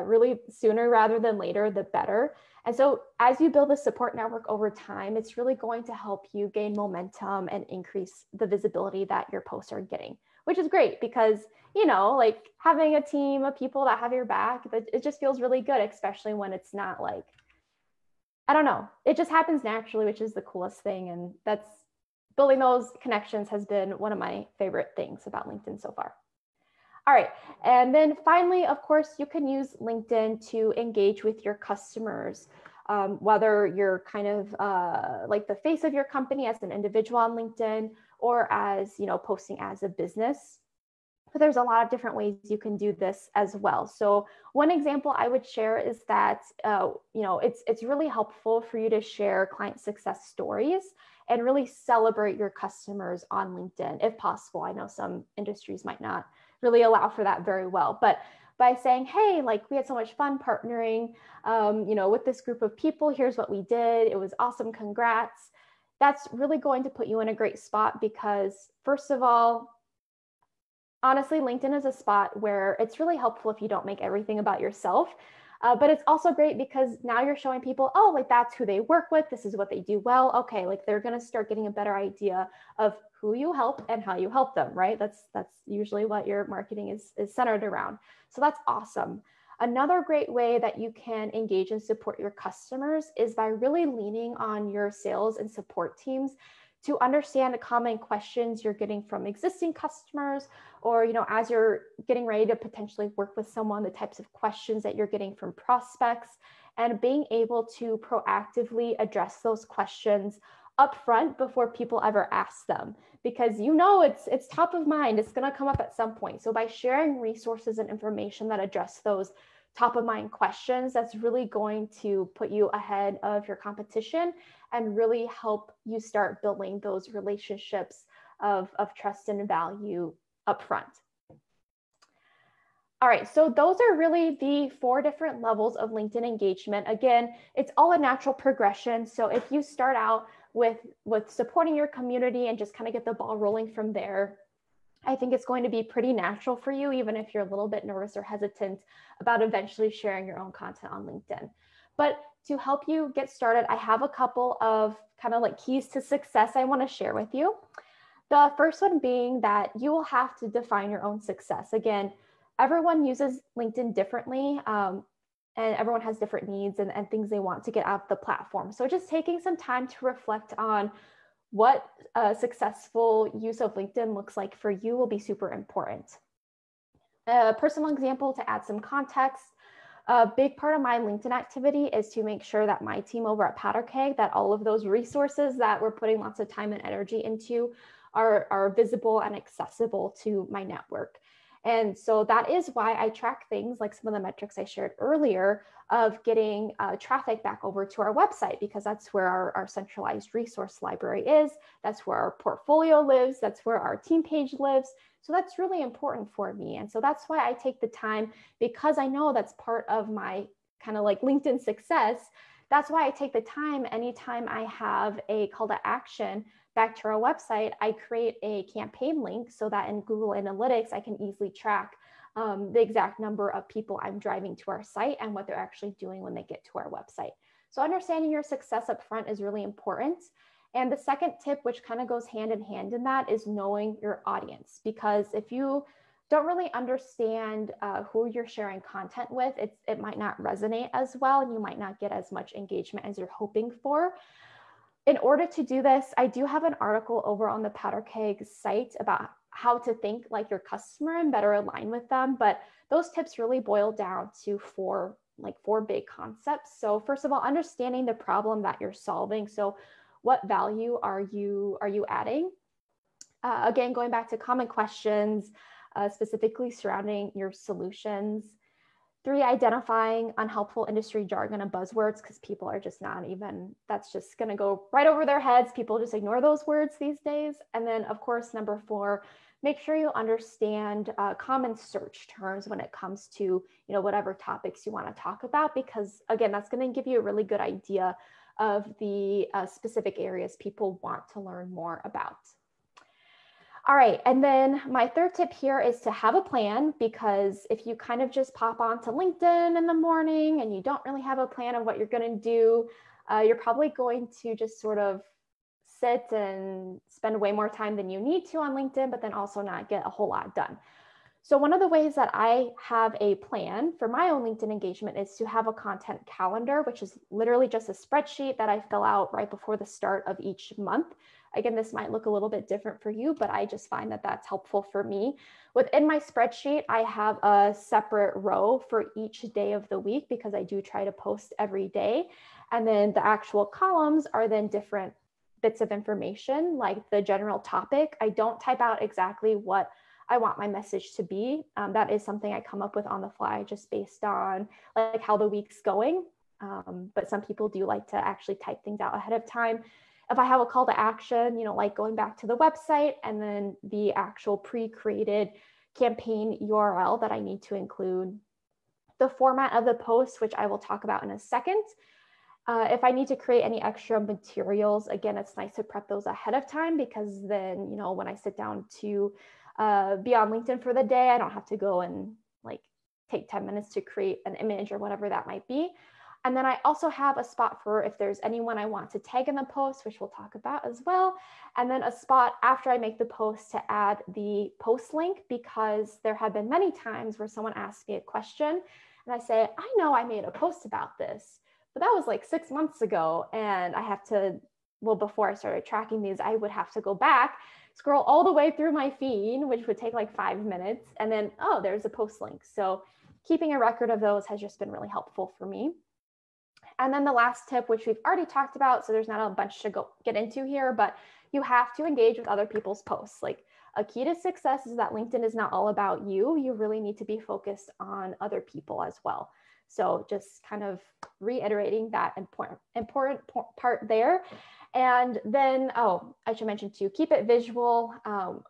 really sooner rather than later, the better. And so as you build a support network over time, it's really going to help you gain momentum and increase the visibility that your posts are getting, which is great because, you know, like having a team of people that have your back, it just feels really good, especially when it's not like, I don't know, it just happens naturally, which is the coolest thing. And that's building those connections has been one of my favorite things about LinkedIn so far. All right. And then finally, of course, you can use LinkedIn to engage with your customers, whether you're kind of like the face of your company as an individual on LinkedIn or as, you know, posting as a business. But there's a lot of different ways you can do this as well. So one example I would share is that, you know, it's really helpful for you to share client success stories and really celebrate your customers on LinkedIn if possible. I know some industries might not really allow for that very well, but by saying, hey, like we had so much fun partnering, with this group of people, here's what we did. It was awesome. Congrats. That's really going to put you in a great spot because first of all, honestly, LinkedIn is a spot where it's really helpful if you don't make everything about yourself. But it's also great because now you're showing people, oh, like that's who they work with. This is what they do well. Okay, like they're going to start getting a better idea of who you help and how you help them, right? That's usually what your marketing is centered around. So that's awesome. Another great way that you can engage and support your customers is by really leaning on your sales and support teams to understand the common questions you're getting from existing customers, or, as you're getting ready to potentially work with someone, the types of questions that you're getting from prospects, and being able to proactively address those questions upfront before people ever ask them, because it's top of mind. It's going to come up at some point. So by sharing resources and information that address those top of mind questions, that's really going to put you ahead of your competition and really help you start building those relationships of trust and value upfront. All right, so those are really the 4 different levels of LinkedIn engagement. Again, it's all a natural progression. So if you start out with supporting your community and just kind of get the ball rolling from there, I think it's going to be pretty natural for you, even if you're a little bit nervous or hesitant about eventually sharing your own content on LinkedIn. But to help you get started, I have a couple of kind of like keys to success I want to share with you. The first one being that you will have to define your own success. Again, everyone uses LinkedIn differently, and everyone has different needs and things they want to get out of the platform. So just taking some time to reflect on what a successful use of LinkedIn looks like for you will be super important. A personal example to add some context, a big part of my LinkedIn activity is to make sure that my team over at PowderKeg, that all of those resources that we're putting lots of time and energy into are visible and accessible to my network. And so that is why I track things like some of the metrics I shared earlier of getting traffic back over to our website, because that's where our centralized resource library is. That's where our portfolio lives. That's where our team page lives. So that's really important for me. And so that's why I take the time, because I know that's part of my kind of like LinkedIn success. That's why I take the time anytime I have a call to action back to our website, I create a campaign link so that in Google Analytics, I can easily track the exact number of people I'm driving to our site and what they're actually doing when they get to our website. So understanding your success up front is really important. And the second tip, which kind of goes hand in hand in that, is knowing your audience. Because if you don't really understand who you're sharing content with, it might not resonate as well, and you might not get as much engagement as you're hoping for. In order to do this, I do have an article over on the PowderKeg site about how to think like your customer and better align with them. But those tips really boil down to four big concepts. So first of all, understanding the problem that you're solving. So what value are you adding? Again, going back to common questions, specifically surrounding your solutions. 3, identifying unhelpful industry jargon and buzzwords, because people are just not even, that's just going to go right over their heads. People just ignore those words these days. And then, of course, number 4, make sure you understand common search terms when it comes to whatever topics you want to talk about, because again, that's going to give you a really good idea of the specific areas people want to learn more about. All right, and then my third tip here is to have a plan, because if you kind of just pop onto LinkedIn in the morning and you don't really have a plan of what you're going to do, you're probably going to just sort of sit and spend way more time than you need to on LinkedIn, but then also not get a whole lot done. So one of the ways that I have a plan for my own LinkedIn engagement is to have a content calendar, which is literally just a spreadsheet that I fill out right before the start of each month. Again, this might look a little bit different for you, but I just find that that's helpful for me. Within my spreadsheet, I have a separate row for each day of the week, because I do try to post every day. And then the actual columns are then different bits of information, like the general topic. I don't type out exactly what I want my message to be. That is something I come up with on the fly, just based on like how the week's going. But some people do like to actually type things out ahead of time. If I have a call to action, like going back to the website and then the actual pre-created campaign URL that I need to include, the format of the post, which I will talk about in a second. If I need to create any extra materials, again, it's nice to prep those ahead of time, because then, when I sit down to be on LinkedIn for the day, I don't have to go and take 10 minutes to create an image or whatever that might be. And then I also have a spot for if there's anyone I want to tag in the post, which we'll talk about as well. And then a spot after I make the post to add the post link, because there have been many times where someone asks me a question and I say, I know I made a post about this, but that was like 6 months ago. And I have to, before I started tracking these, I would have to go back, scroll all the way through my feed, which would take like 5 minutes. And then, oh, there's a post link. So keeping a record of those has just been really helpful for me. And then the last tip, which we've already talked about, so there's not a bunch to get into here, but you have to engage with other people's posts. Like, a key to success is that LinkedIn is not all about you. You really need to be focused on other people as well. So just kind of reiterating that important part there. And then, I should mention too, keep it visual.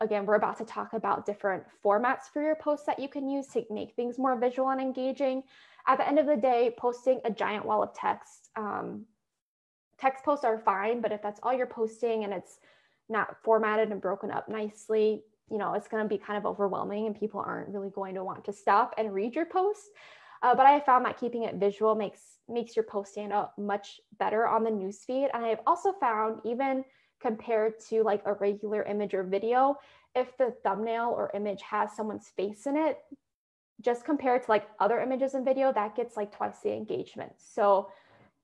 Again, we're about to talk about different formats for your posts that you can use to make things more visual and engaging. At the end of the day, posting a giant wall of text, text posts are fine, but if that's all you're posting and it's not formatted and broken up nicely, it's going to be kind of overwhelming and people aren't really going to want to stop and read your post. But I have found that keeping it visual makes your post stand out much better on the newsfeed. And I have also found, even compared to like a regular image or video, if the thumbnail or image has someone's face in it, just compared to like other images and video, that gets like twice the engagement. So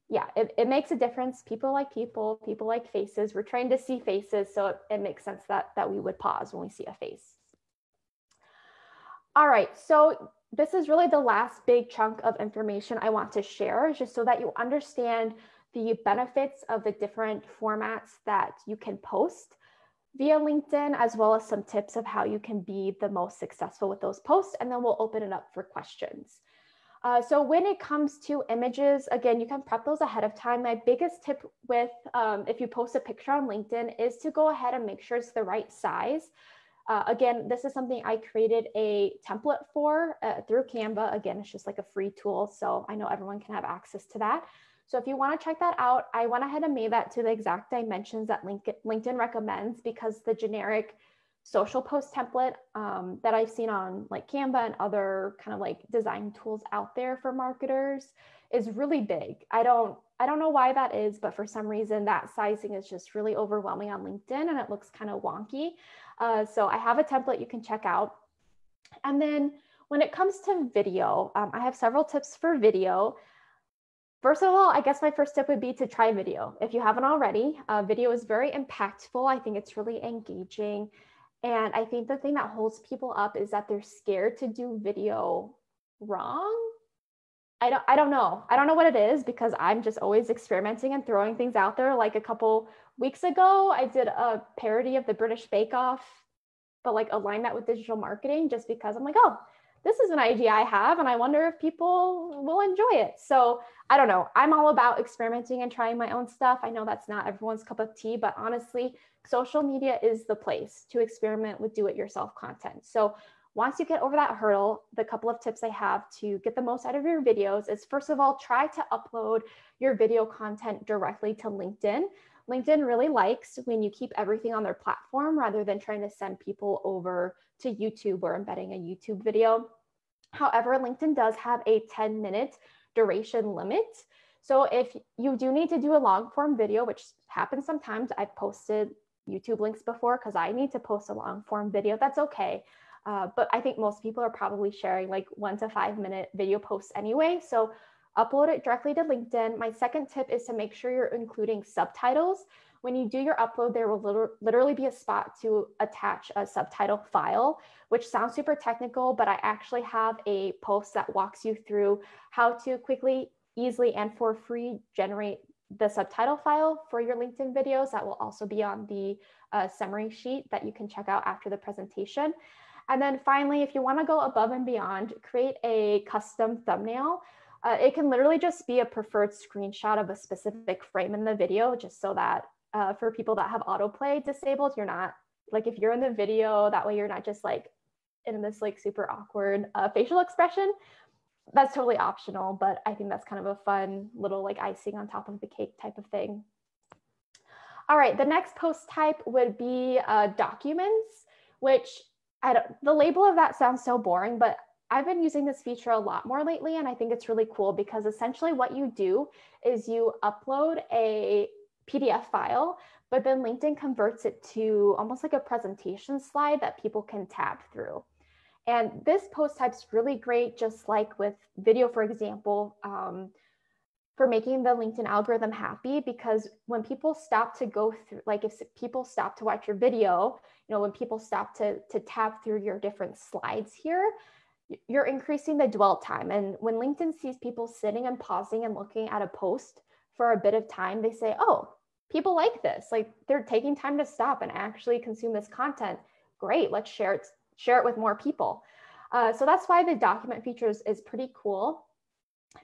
yeah, it makes a difference. People like people, people like faces. We're trained to see faces, so it makes sense that we would pause when we see a face. All right, so this is really the last big chunk of information I want to share, just so that you understand the benefits of the different formats that you can post via LinkedIn, as well as some tips of how you can be the most successful with those posts, and then we'll open it up for questions. So when it comes to images, again, you can prep those ahead of time. My biggest tip with if you post a picture on LinkedIn is to go ahead and make sure it's the right size. Again, this is something I created a template for through Canva. Again, it's just like a free tool, so I know everyone can have access to that. So if you want to check that out, I went ahead and made that to the exact dimensions that LinkedIn recommends, because the generic social post template that I've seen on like Canva and other kind of like design tools out there for marketers is really big. I don't know why that is, but for some reason that sizing is just really overwhelming on LinkedIn and it looks kind of wonky. So I have a template you can check out. And then when it comes to video, I have several tips for video. First of all, I guess my first tip would be to try video. If you haven't already, video is very impactful. I think it's really engaging. And I think the thing that holds people up is that they're scared to do video wrong. I don't know. I don't know what it is, because I'm just always experimenting and throwing things out there. Like a couple weeks ago, I did a parody of the British Bake Off, but like align that with digital marketing, just because I'm like, oh, this is an idea I have and I wonder if people will enjoy it. So I don't know. I'm all about experimenting and trying my own stuff. I know that's not everyone's cup of tea, but honestly, social media is the place to experiment with do-it-yourself content. So once you get over that hurdle, the couple of tips I have to get the most out of your videos is, first of all, try to upload your video content directly to LinkedIn. LinkedIn really likes when you keep everything on their platform rather than trying to send people over to YouTube or embedding a YouTube video. However, LinkedIn does have a 10-minute duration limit. So if you do need to do a long form video, which happens sometimes, I've posted YouTube links before because I need to post a long form video, that's okay. But I think most people are probably sharing like 1 to 5 minute video posts anyway. So upload it directly to LinkedIn. My second tip is to make sure you're including subtitles. When you do your upload, there will literally be a spot to attach a subtitle file, which sounds super technical, but I actually have a post that walks you through how to quickly, easily, and for free generate the subtitle file for your LinkedIn videos. That will also be on the summary sheet that you can check out after the presentation. And then finally, if you want to go above and beyond, create a custom thumbnail. It can literally just be a preferred screenshot of a specific frame in the video, just so that for people that have autoplay disabled. You're not like, if you're in the video, that way you're not just like in this like super awkward facial expression. That's totally optional, but I think that's kind of a fun little like icing on top of the cake type of thing. All right, the next post type would be documents, which the label of that sounds so boring, but I've been using this feature a lot more lately, and I think it's really cool because essentially what you do is you upload a PDF file, but then LinkedIn converts it to almost like a presentation slide that people can tab through. And this post type's really great, just like with video, for example, for making the LinkedIn algorithm happy, because when people stop to go through, like if people stop to watch your video, you know, when people stop to tab through your different slides here, you're increasing the dwell time. And when LinkedIn sees people sitting and pausing and looking at a post for a bit of time, they say, oh, people like this. Like they're taking time to stop and actually consume this content. Great, let's share it with more people. So that's why the document features is pretty cool.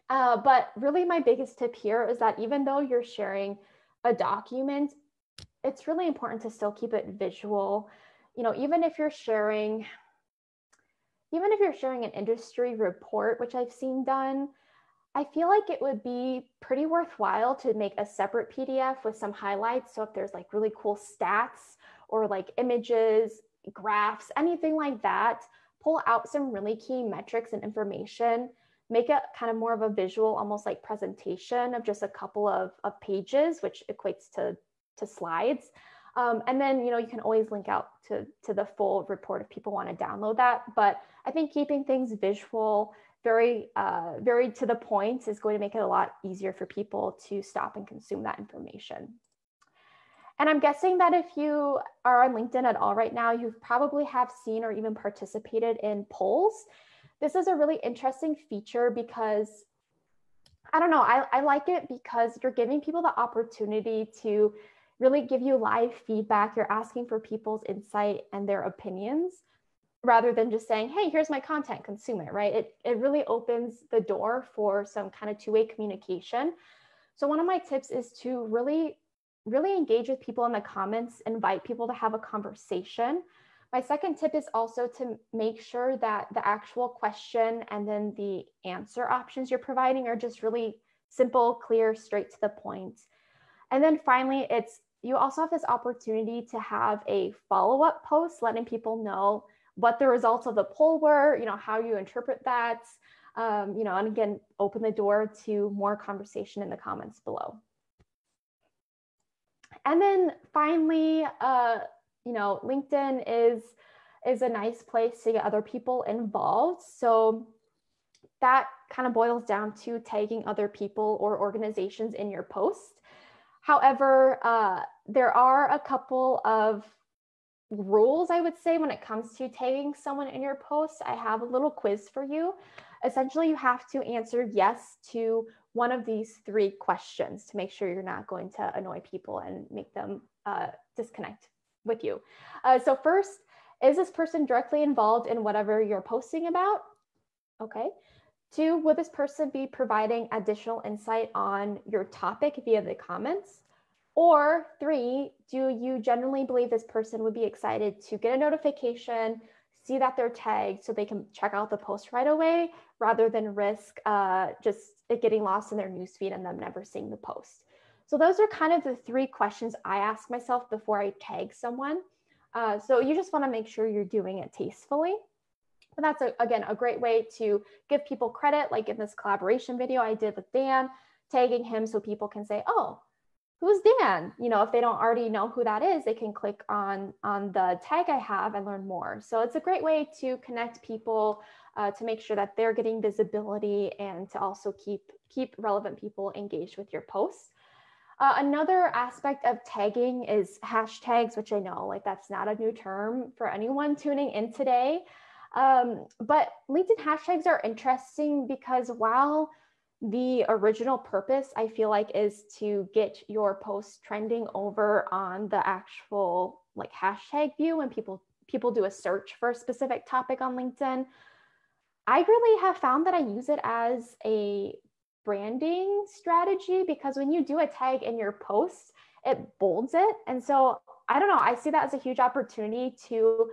But really my biggest tip here is that even though you're sharing a document, it's really important to still keep it visual. You know, even if you're sharing an industry report, which I've seen done, I feel like it would be pretty worthwhile to make a separate PDF with some highlights. So if there's like really cool stats or like images, graphs, anything like that, pull out some really key metrics and information, make it kind of more of a visual, almost like presentation of just a couple of pages, which equates to slides. And then, you know, you can always link out to the full report if people want to download that. But I think keeping things visual, very to the point, is going to make it a lot easier for people to stop and consume that information. And I'm guessing that if you are on LinkedIn at all right now, you probably have seen or even participated in polls. This is a really interesting feature because, I don't know, I like it because you're giving people the opportunity to really give you live feedback. You're asking for people's insight and their opinions rather than just saying, hey, here's my content, consume it, right? It really opens the door for some kind of two-way communication. So one of my tips is to really engage with people in the comments, invite people to have a conversation. My second tip is also to make sure that the actual question and then the answer options you're providing are just really simple, clear, straight to the point. And then finally, you also have this opportunity to have a follow-up post letting people know what the results of the poll were, you know, how you interpret that, you know, and again, open the door to more conversation in the comments below. And then finally, you know, LinkedIn is a nice place to get other people involved. So that kind of boils down to tagging other people or organizations in your post. However, there are a couple of rules, I would say, when it comes to tagging someone in your post. I have a little quiz for you. Essentially, you have to answer yes to one of these three questions to make sure you're not going to annoy people and make them disconnect with you. So first, is this person directly involved in whatever you're posting about? Okay. 2, would this person be providing additional insight on your topic via the comments? Or 3, do you genuinely believe this person would be excited to get a notification, see that they're tagged so they can check out the post right away, rather than risk just it getting lost in their newsfeed and them never seeing the post? So those are kind of the 3 questions I ask myself before I tag someone. So you just want to make sure you're doing it tastefully. But that's, again, a great way to give people credit, like in this collaboration video I did with Dan, tagging him so people can say, oh, who's Dan? You know, if they don't already know who that is, they can click on the tag I have and learn more. So it's a great way to connect people, to make sure that they're getting visibility, and to also keep relevant people engaged with your posts. Another aspect of tagging is hashtags, which I know like that's not a new term for anyone tuning in today. But LinkedIn hashtags are interesting because while the original purpose, I feel like, is to get your post trending over on the actual like hashtag view when people do a search for a specific topic on LinkedIn, I really have found that I use it as a branding strategy, because when you do a tag in your post, it bolds it. And so I don't know, I see that as a huge opportunity to,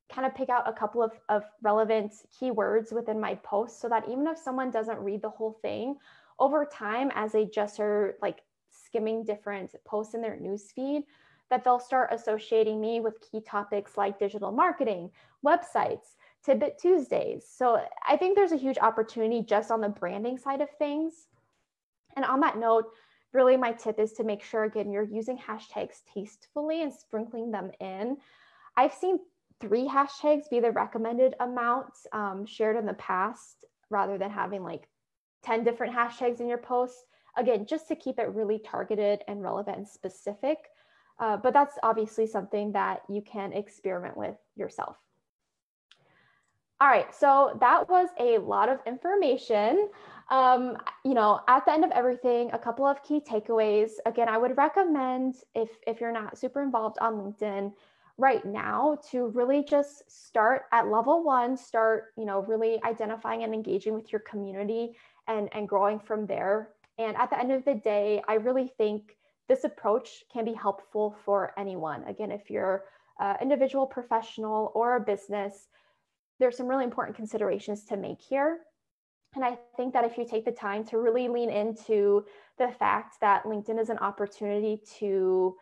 kind of pick out a couple of relevant keywords within my posts so that even if someone doesn't read the whole thing, over time, as they just are like skimming different posts in their newsfeed, that they'll start associating me with key topics like digital marketing, websites, Tidbit Tuesdays. So I think there's a huge opportunity just on the branding side of things. And on that note, really my tip is to make sure, again, you're using hashtags tastefully and sprinkling them in. I've seen 3 hashtags be the recommended amount shared in the past, rather than having like 10 different hashtags in your posts. Again, just to keep it really targeted and relevant and specific. But that's obviously something that you can experiment with yourself. All right, so that was a lot of information. At the end of everything, a couple of key takeaways. Again, I would recommend if you're not super involved on LinkedIn right now, to really just start at level 1, really identifying and engaging with your community and growing from there. And at the end of the day, I really think this approach can be helpful for anyone. Again, if you're an individual, professional, or a business, there's some really important considerations to make here. And I think that if you take the time to really lean into the fact that LinkedIn is an opportunity to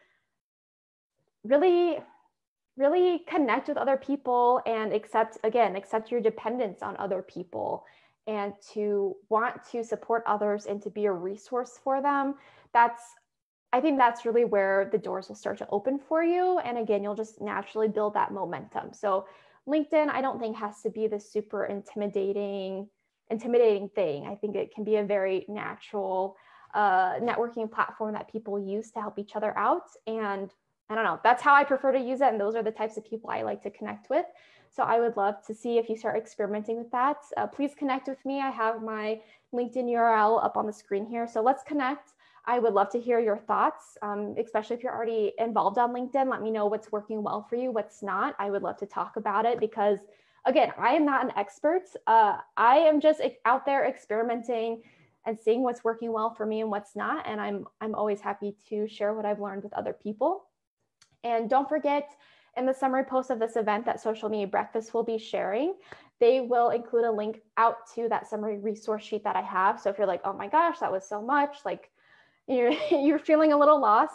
really connect with other people and accept your dependence on other people, and to want to support others and to be a resource for them, I think that's really where the doors will start to open for you. And again, you'll just naturally build that momentum. So LinkedIn, I don't think has to be the super intimidating thing. I think it can be a very natural networking platform that people use to help each other out. And I don't know, that's how I prefer to use it. And those are the types of people I like to connect with. So I would love to see if you start experimenting with that. Please connect with me. I have my LinkedIn URL up on the screen here. So let's connect. I would love to hear your thoughts, especially if you're already involved on LinkedIn. Let me know what's working well for you, what's not. I would love to talk about it because, again, I am not an expert. I am just out there experimenting and seeing what's working well for me and what's not. And I'm always happy to share what I've learned with other people. And don't forget, in the summary post of this event that Social Media Breakfast will be sharing, they will include a link out to that summary resource sheet that I have. So if you're like, oh my gosh, that was so much, like you're feeling a little lost,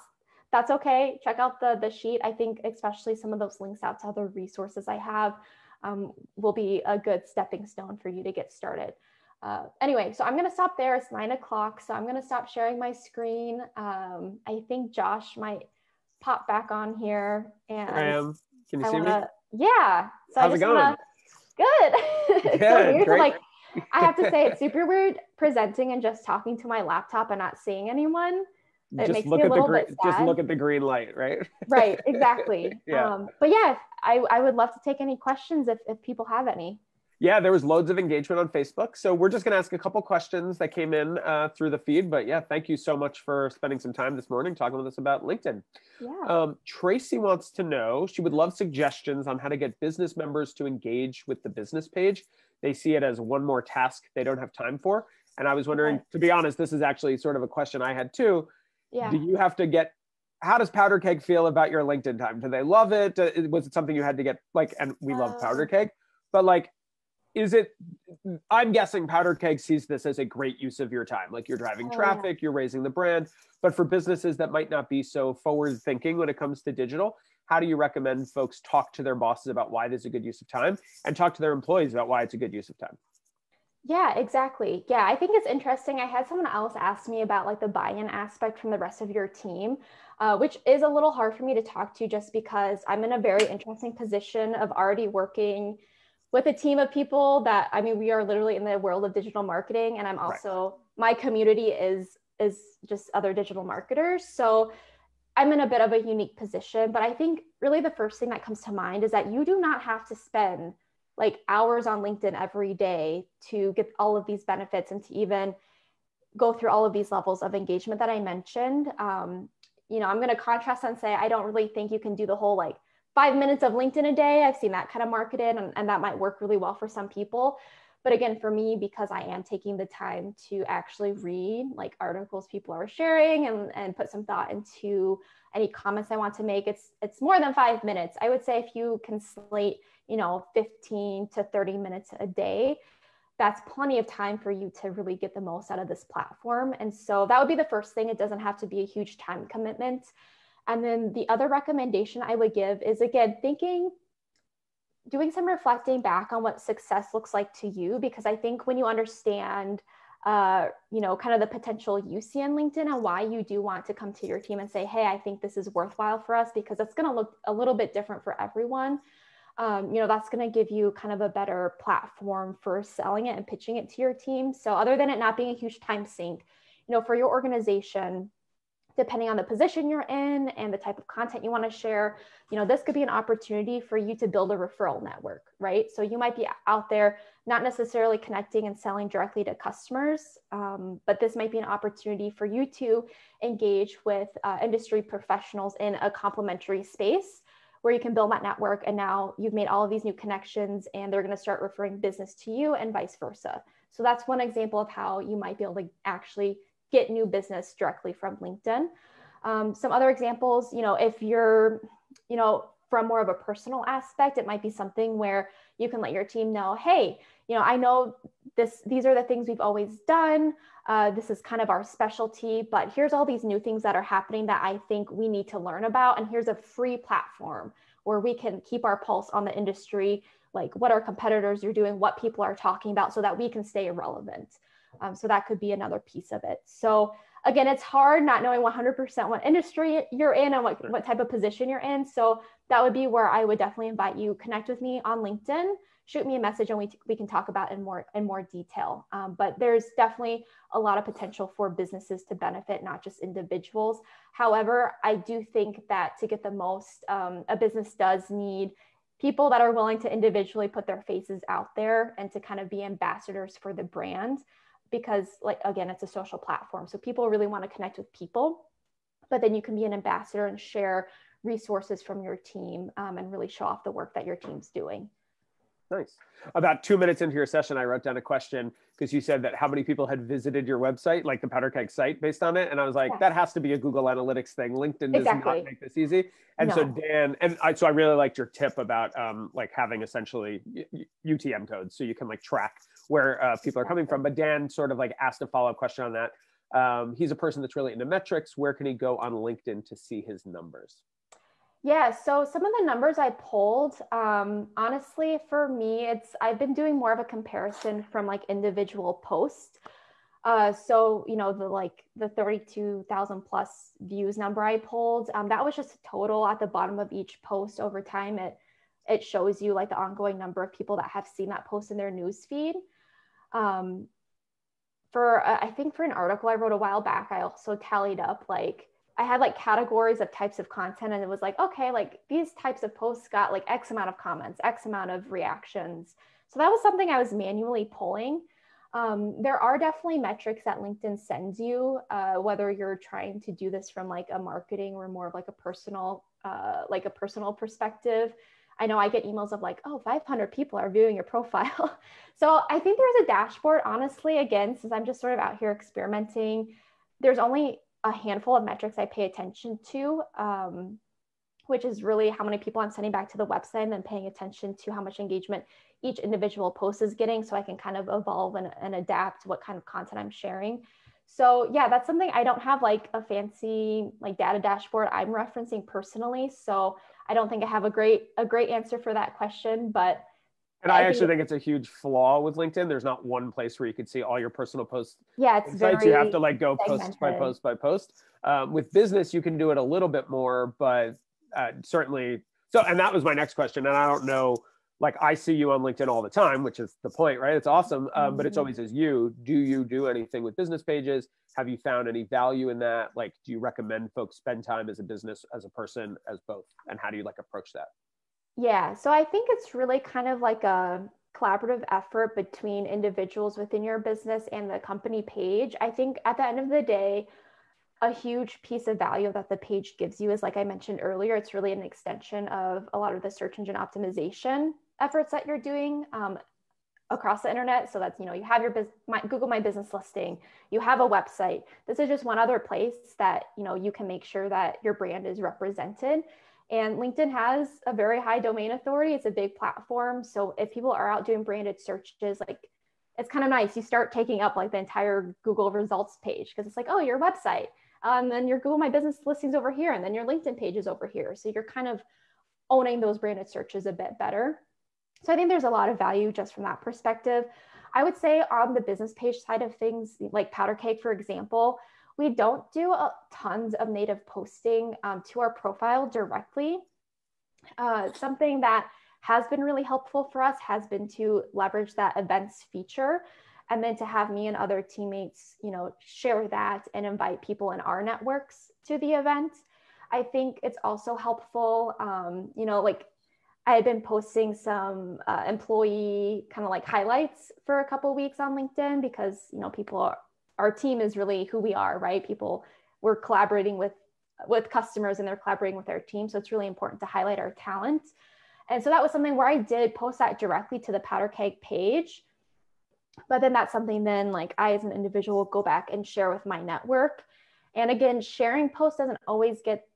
that's okay. Check out the sheet. I think especially some of those links out to other resources I have will be a good stepping stone for you to get started. Anyway, so I'm going to stop there. It's 9 o'clock. So I'm going to stop sharing my screen. I think Josh might pop back on here. And I am. Can you see me? Yeah. So How's it going? Good. It's so weird. Great. I have to say, it's super weird presenting and just talking to my laptop and not seeing anyone. It makes me a little bit sad. Just look at the green light, right? Right, exactly. Yeah. But yeah, I would love to take any questions if people have any. Yeah, there was loads of engagement on Facebook. So we're just going to ask a couple questions that came in through the feed. But yeah, thank you so much for spending some time this morning talking with us about LinkedIn. Yeah. Tracy wants to know, she would love suggestions on how to get business members to engage with the business page. They see it as one more task they don't have time for. And I was wondering, to be honest, this is actually sort of a question I had too. Yeah. Do you have to how does Powder Keg feel about your LinkedIn time? Do they love it? Was it something you had to get and we love Powder Keg, but I'm guessing Powder Keg sees this as a great use of your time. Like you're driving traffic, you're raising the brand, but for businesses that might not be so forward thinking when it comes to digital, how do you recommend folks talk to their bosses about why this is a good use of time and talk to their employees about why it's a good use of time? Yeah, exactly. Yeah, I think it's interesting. I had someone else ask me about the buy-in aspect from the rest of your team, which is a little hard for me to talk to just because I'm in a very interesting position of already working with a team of people that, we are literally in the world of digital marketing. And I'm also, my community is just other digital marketers. So I'm in a bit of a unique position, but I think really the first thing that comes to mind is that you do not have to spend hours on LinkedIn every day to get all of these benefits and to even go through all of these levels of engagement that I mentioned. I'm going to contrast and say, I don't really think you can do the whole 5 minutes of LinkedIn a day. I've seen that kind of marketed and that might work really well for some people. But again, for me, because I am taking the time to actually read like articles people are sharing and put some thought into any comments I want to make, it's more than 5 minutes. I would say if you can slate, 15 to 30 minutes a day, that's plenty of time for you to really get the most out of this platform. And so that would be the first thing. It doesn't have to be a huge time commitment. And then the other recommendation I would give is, again, doing some reflecting back on what success looks like to you, because I think when you understand, kind of the potential you see on LinkedIn and why you do want to come to your team and say, hey, I think this is worthwhile for us, because it's going to look a little bit different for everyone. That's going to give you kind of a better platform for selling it and pitching it to your team. So other than it not being a huge time sink, for your organization, depending on the position you're in and the type of content you want to share, this could be an opportunity for you to build a referral network, right? So you might be out there not necessarily connecting and selling directly to customers, but this might be an opportunity for you to engage with industry professionals in a complementary space where you can build that network. And now you've made all of these new connections and they're going to start referring business to you and vice versa. So that's one example of how you might be able to actually get new business directly from LinkedIn. Some other examples, if you're, from more of a personal aspect, it might be something where you can let your team know, hey, I know these are the things we've always done. This is kind of our specialty, but here's all these new things that are happening that I think we need to learn about. And here's a free platform where we can keep our pulse on the industry, like what our competitors are doing, what people are talking about, so that we can stay relevant. So that could be another piece of it. So again, it's hard not knowing 100% what industry you're in and what type of position you're in. So that would be where I would definitely invite you, connect with me on LinkedIn, shoot me a message, and we can talk about it in more detail. But there's definitely a lot of potential for businesses to benefit, not just individuals. However, I do think that to get the most, a business does need people that are willing to individually put their faces out there and to kind of be ambassadors for the brand. Because again, it's a social platform. So people really want to connect with people, but then you can be an ambassador and share resources from your team and really show off the work that your team's doing. Nice. About 2 minutes into your session, I wrote down a question because you said that how many people had visited your website, like the Powder Keg site, based on it. And I was like, that has to be a Google Analytics thing. LinkedIn does not make this easy. And so Dan, so I really liked your tip about having essentially UTM codes so you can track where people are coming from. But Dan sort of asked a follow-up question on that. He's a person that's really into metrics. Where can he go on LinkedIn to see his numbers? Yeah, so some of the numbers I pulled, honestly, for me, I've been doing more of a comparison from individual posts. So, the 32,000 plus views number I pulled, that was just a total at the bottom of each post over time. It shows you the ongoing number of people that have seen that post in their news feed. I think for an article I wrote a while back, I also tallied up I had categories of types of content, and it was okay, these types of posts got X amount of comments, X amount of reactions. So that was something I was manually pulling. There are definitely metrics that LinkedIn sends you, whether you're trying to do this from a marketing or more of a personal perspective. I know I get emails of 500 people are viewing your profile. So I think there's a dashboard, honestly, again, since I'm just sort of out here experimenting, there's only a handful of metrics I pay attention to, which is really how many people I'm sending back to the website, and then paying attention to how much engagement each individual post is getting, so I can kind of evolve and adapt what kind of content I'm sharing. So yeah, that's something I don't have a fancy data dashboard I'm referencing personally. So I don't think I have a great answer for that question, but and I actually think it's a huge flaw with LinkedIn. There's not one place where you can see all your personal posts. Yeah, it's very you have to go segmented. post by post by post. With business, you can do it a little bit more, but certainly. So, and that was my next question. And I don't know, I see you on LinkedIn all the time, which is the point, right? It's awesome, but it's always as you. Do you do anything with business pages? Have you found any value in that? Do you recommend folks spend time as a business, as a person, as both? And how do you approach that? Yeah, so I think it's really kind of a collaborative effort between individuals within your business and the company page. I think at the end of the day, a huge piece of value that the page gives you is, like I mentioned earlier, it's really an extension of a lot of the search engine optimization efforts that you're doing. across the internet. So that's, you have your Google My Business listing, you have a website. This is just one other place that, you can make sure that your brand is represented. And LinkedIn has a very high domain authority. It's a big platform. So if people are out doing branded searches, like, it's kind of nice. You start taking up like the entire Google results page, because it's like, oh, your website, and then your Google My Business listings over here, and then your LinkedIn page is over here. So you're kind of owning those branded searches a bit better. So I think there's a lot of value just from that perspective. I would say on the business page side of things, like Powder Keg, for example, we don't do tons of native posting to our profile directly. Something that has been really helpful for us has been to leverage that events feature, and then to have me and other teammates, share that and invite people in our networks to the event. I think it's also helpful, like I had been posting some employee kind of like highlights for a couple of weeks on LinkedIn, because, our team is really who we are, right? We're collaborating with customers, and they're collaborating with our team. So it's really important to highlight our talent. And so that was something where I did post that directly to the Powder Keg page. But then that's something then like I, as an individual, will go back and share with my network. And again, sharing posts doesn't always get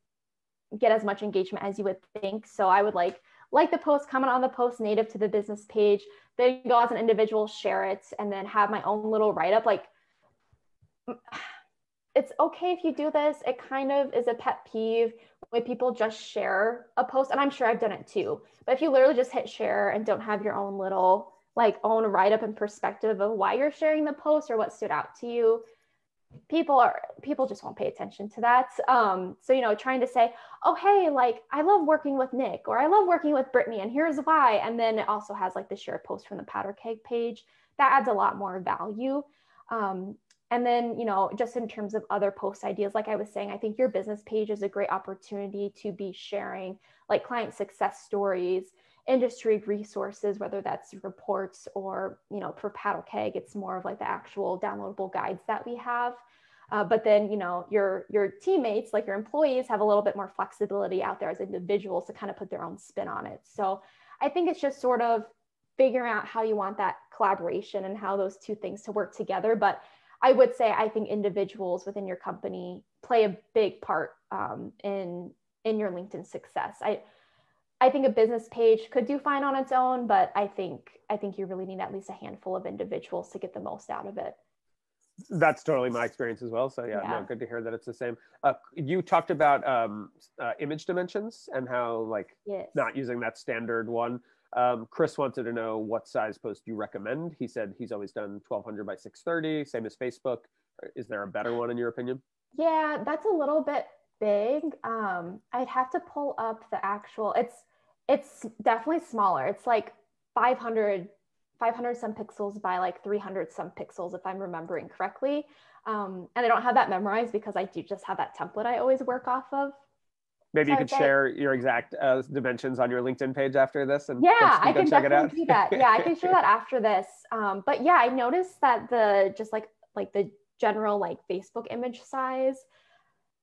as much engagement as you would think. So I would like the post, comment on the post native to the business page, then go as an individual, share it, and then have my own little write-up. Like, it's okay if you do this. It kind of is a pet peeve when people just share a post, and I'm sure I've done it too. But if you literally just hit share and don't have your own little own write-up and perspective of why you're sharing the post or what stood out to you, people just won't pay attention to that. So, trying to say, oh, hey, I love working with Nick, or I love working with Brittany, and here's why. And then it also has the share post from the Powder Keg page. That adds a lot more value. And then, just in terms of other post ideas, like I was saying, I think your business page is a great opportunity to be sharing client success stories, industry resources, whether that's reports or, for Powder Keg, it's more of the actual downloadable guides that we have. But then, your teammates, your employees, have a little bit more flexibility out there as individuals to kind of put their own spin on it. So I think it's just sort of figuring out how you want that collaboration and how those two things to work together. But I would say, I think individuals within your company play a big part in your LinkedIn success. I think a business page could do fine on its own, but I think you really need at least a handful of individuals to get the most out of it. That's totally my experience as well. So yeah. No, good to hear that it's the same. You talked about image dimensions and how yes. Not using that standard one. Chris wanted to know what size post you recommend. He said he's always done 1200 by 630, same as Facebook. Is there a better one in your opinion? Yeah, that's a little bit big. I'd have to pull up the actual, it's definitely smaller. It's 500 some pixels by 300 some pixels, if I'm remembering correctly. And I don't have that memorized because I do just have that template I always work off of. Maybe you could share your exact dimensions on your LinkedIn page after this, and yeah, I can definitely do that. Yeah, I can share that after this. But yeah, I noticed that the general Facebook image size,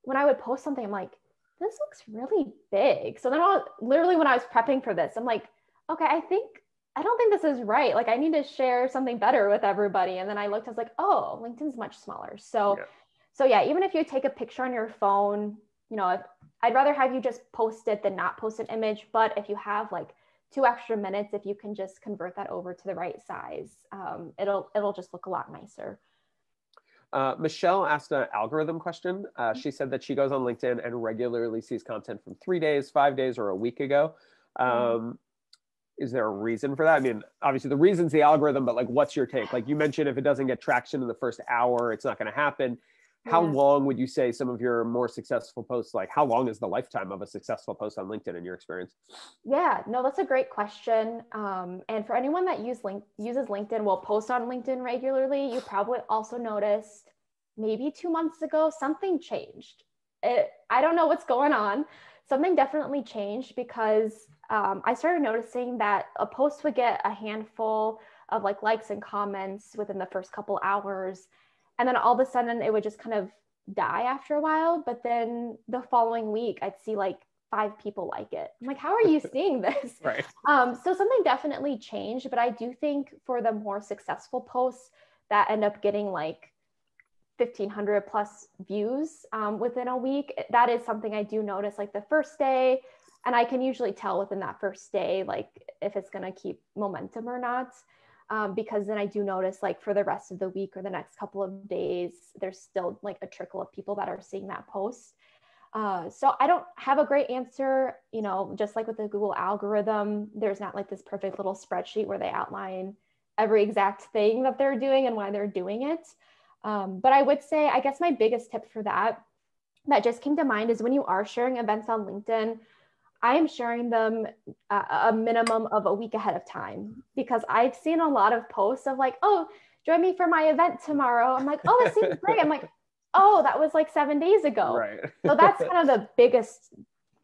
when I would post something, I'm like, this looks really big. So then literally when I was prepping for this, I'm like, okay, I don't think this is right. I need to share something better with everybody. And then I looked, I was like, oh, LinkedIn's much smaller. So yeah, even if you take a picture on your phone, I'd rather have you just post it than not post an image. But if you have 2 extra minutes, if you can just convert that over to the right size, it'll just look a lot nicer. Michelle asked an algorithm question. She said that she goes on LinkedIn and regularly sees content from 3 days, 5 days, or a week ago. Is there a reason for that? I mean, obviously the reason's the algorithm, but what's your take? You mentioned if it doesn't get traction in the first hour, it's not going to happen. How long would you say some of your more successful posts, how long is the lifetime of a successful post on LinkedIn in your experience? Yeah, no, that's a great question. And for anyone that uses LinkedIn, will post on LinkedIn regularly, you probably also noticed maybe 2 months ago, something changed. I don't know what's going on. Something definitely changed because I started noticing that a post would get a handful of likes and comments within the first couple hours. And then all of a sudden it would just kind of die after a while. But then the following week, I'd see 5 people like it. I'm like, how are you seeing this? Right. So something definitely changed, but I do think for the more successful posts that end up getting like 1,500 plus views within a week, that is something I do notice like the first day. And I can usually tell within that first day, like if it's going to keep momentum or not. Because then I do notice like for the rest of the week or the next couple of days, there's still like a trickle of people that are seeing that post. So I don't have a great answer, you know, just like with the Google algorithm, there's not like this perfect little spreadsheet where they outline every exact thing that they're doing and why they're doing it. But I would say, I guess my biggest tip for that just came to mind is when you are sharing events on LinkedIn, I am sharing them a minimum of a week ahead of time, because I've seen a lot of posts of like, oh, join me for my event tomorrow. I'm like, oh, that seems great. I'm like, oh, that was like 7 days ago. Right. So that's kind of the biggest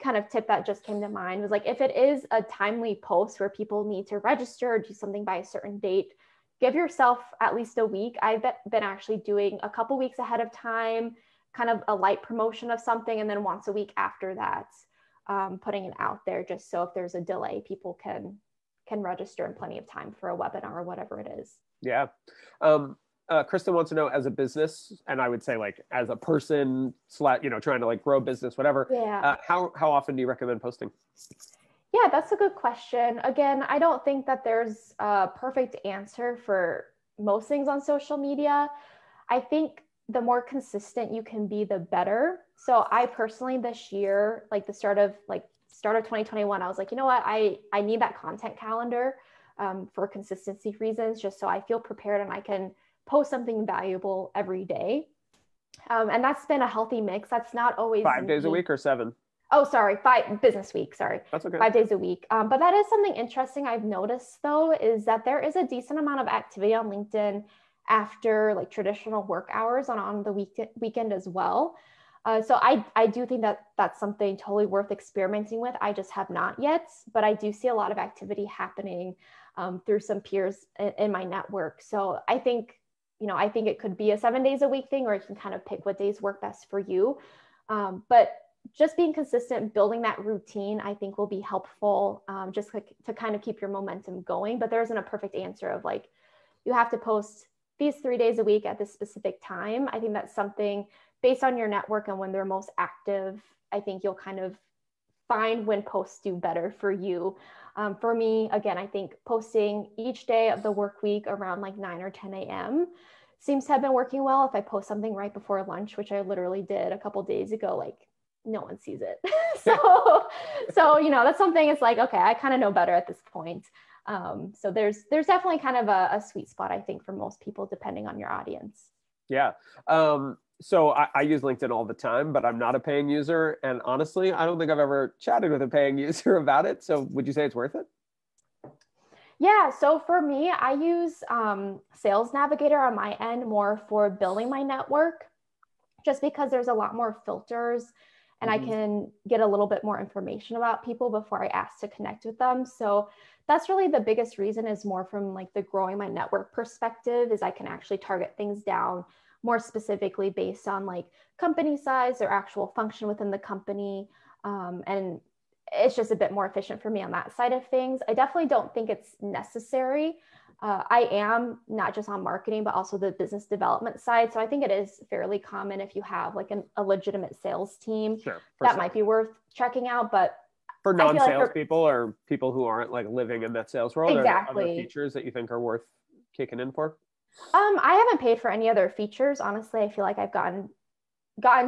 kind of tip that just came to mind was like, if it is a timely post where people need to register or do something by a certain date, give yourself at least a week. I've been actually doing a couple weeks ahead of time, kind of a light promotion of something. And then once a week after that, putting it out there just so if there's a delay, people can register in plenty of time for a webinar or whatever it is. Yeah. Kristen wants to know, as a business, and I would say like as a person, you know, trying to like grow business, whatever. Yeah. How often do you recommend posting? Yeah, that's a good question. Again, I don't think that there's a perfect answer for most things on social media. I think the more consistent you can be, the better. So I personally this year, like the start of 2021, I was like, you know what, I need that content calendar for consistency reasons, just so I feel prepared and I can post something valuable every day. And that's been a healthy mix. That's not always 5 days a week or 7? Oh, sorry, 5 business week. Sorry. That's okay. 5 days a week. But that is something interesting I've noticed though, is that there is a decent amount of activity on LinkedIn after like traditional work hours on the weekend as well. So I do think that that's something totally worth experimenting with. I just have not yet, but I do see a lot of activity happening through some peers in my network. So I think it could be a 7 days a week thing, or you can kind of pick what days work best for you. But just being consistent, building that routine, I think will be helpful just to kind of keep your momentum going. But there isn't a perfect answer of like, you have to post these 3 days a week at this specific time. I think that's something based on your network and when they're most active. I think you'll kind of find when posts do better for you. For me, again, I think posting each day of the work week around like 9 or 10 a.m. seems to have been working well. If I post something right before lunch, which I literally did a couple days ago, like no one sees it. so, you know, that's something it's like, okay, I kind of know better at this point. So there's definitely kind of a sweet spot, I think, for most people, depending on your audience. Yeah. So I use LinkedIn all the time, but I'm not a paying user. And honestly, I don't think I've ever chatted with a paying user about it. So would you say it's worth it? Yeah. So for me, I use Sales Navigator on my end more for building my network, just because there's a lot more filters and I can get a little bit more information about people before I ask to connect with them. So that's really the biggest reason, is more from like the growing my network perspective, is I can actually target things down more specifically based on like company size or actual function within the company. And it's just a bit more efficient for me on that side of things. I definitely don't think it's necessary. I am not just on marketing, but also the business development side. So I think it is fairly common if you have like a legitimate sales team, that might be worth checking out. But for non-sales people or people who aren't like living in that sales world, exactly. Are there other features that you think are worth kicking in for? I haven't paid for any other features. Honestly, I feel like I've gotten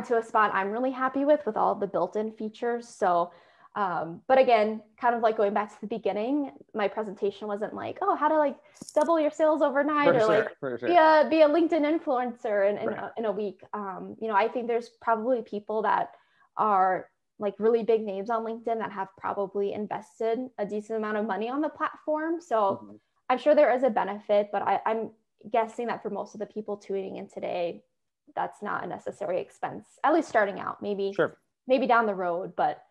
to a spot I'm really happy with all the built-in features. So, but again, kind of like going back to the beginning, my presentation wasn't like, oh, how to like double your sales overnight be a LinkedIn influencer in a week. You know, I think there's probably people that are like really big names on LinkedIn that have probably invested a decent amount of money on the platform. So I'm sure there is a benefit, but I'm guessing that for most of the people tuning in today, that's not a necessary expense, at least starting out. Maybe down the road, but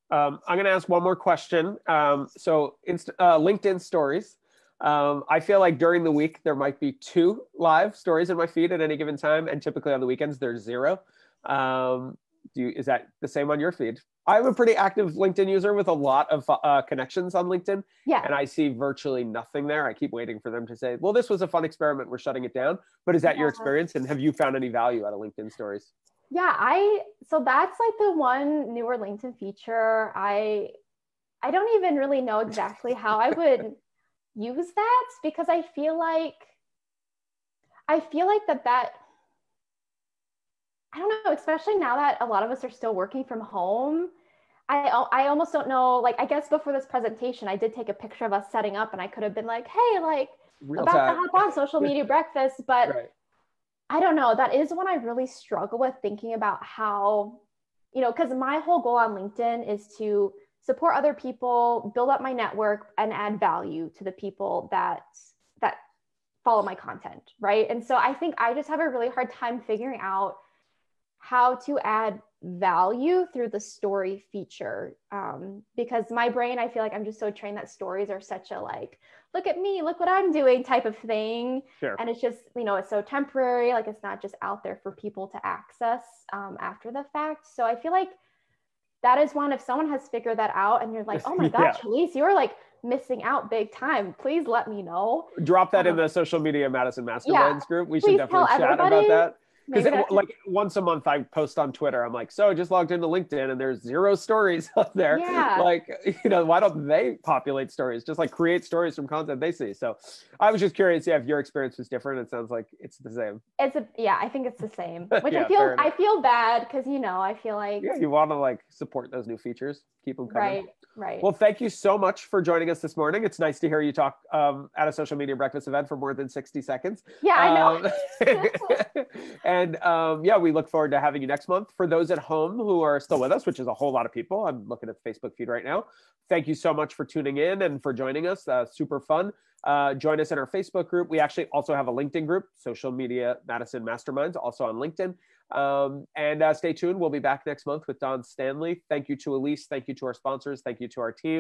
I'm going to ask one more question. So LinkedIn stories. I feel like during the week there might be 2 live stories in my feed at any given time, and typically on the weekends there's 0. Is that the same on your feed? I'm a pretty active LinkedIn user with a lot of connections on LinkedIn. Yeah. And I see virtually nothing there. I keep waiting for them to say, well, this was a fun experiment, we're shutting it down. But is that your experience? And have you found any value out of LinkedIn stories? Yeah, so that's like the one newer LinkedIn feature. I don't even really know exactly how I would use that, because I feel like that I don't know, especially now that a lot of us are still working from home. I almost don't know, like, I guess before this presentation, I did take a picture of us setting up, and I could have been like, hey, like, Real about time. to hop on social media breakfast, but Right. I don't know. That is one I really struggle with, thinking about how, because my whole goal on LinkedIn is to support other people, build up my network, and add value to the people that follow my content, right? And so I think I just have a really hard time figuring out how to add value through the story feature, because my brain, I feel like I'm just so trained that stories are such a like, look at me, look what I'm doing type of thing. Sure. And it's just, it's so temporary, like it's not just out there for people to access after the fact. So I feel like that is one, if someone has figured that out and you're like, oh my gosh, Elise, you're like missing out big time, please let me know. Drop that in the Social Media Madison Masterminds group. We should definitely chat about that. Because like once a month I post on Twitter, I'm like, so I just logged into LinkedIn and there's 0 stories up there. Yeah. Like, why don't they populate stories? Just like create stories from content they see. So I was just curious, if your experience was different. It sounds like it's the same. I think it's the same, which I feel bad because, I feel like. Yeah, you want to like support those new features, keep them coming. Right. Well, thank you so much for joining us this morning. It's nice to hear you talk at a social media breakfast event for more than 60 seconds. Yeah, I know. And we look forward to having you next month. For those at home who are still with us, which is a whole lot of people, I'm looking at the Facebook feed right now. Thank you so much for tuning in and for joining us. Super fun. Join us in our Facebook group. We actually also have a LinkedIn group, Social Media Madison Masterminds, also on LinkedIn. And stay tuned. We'll be back next month with Don Stanley. Thank you to Elise. Thank you to our sponsors. Thank you to our team.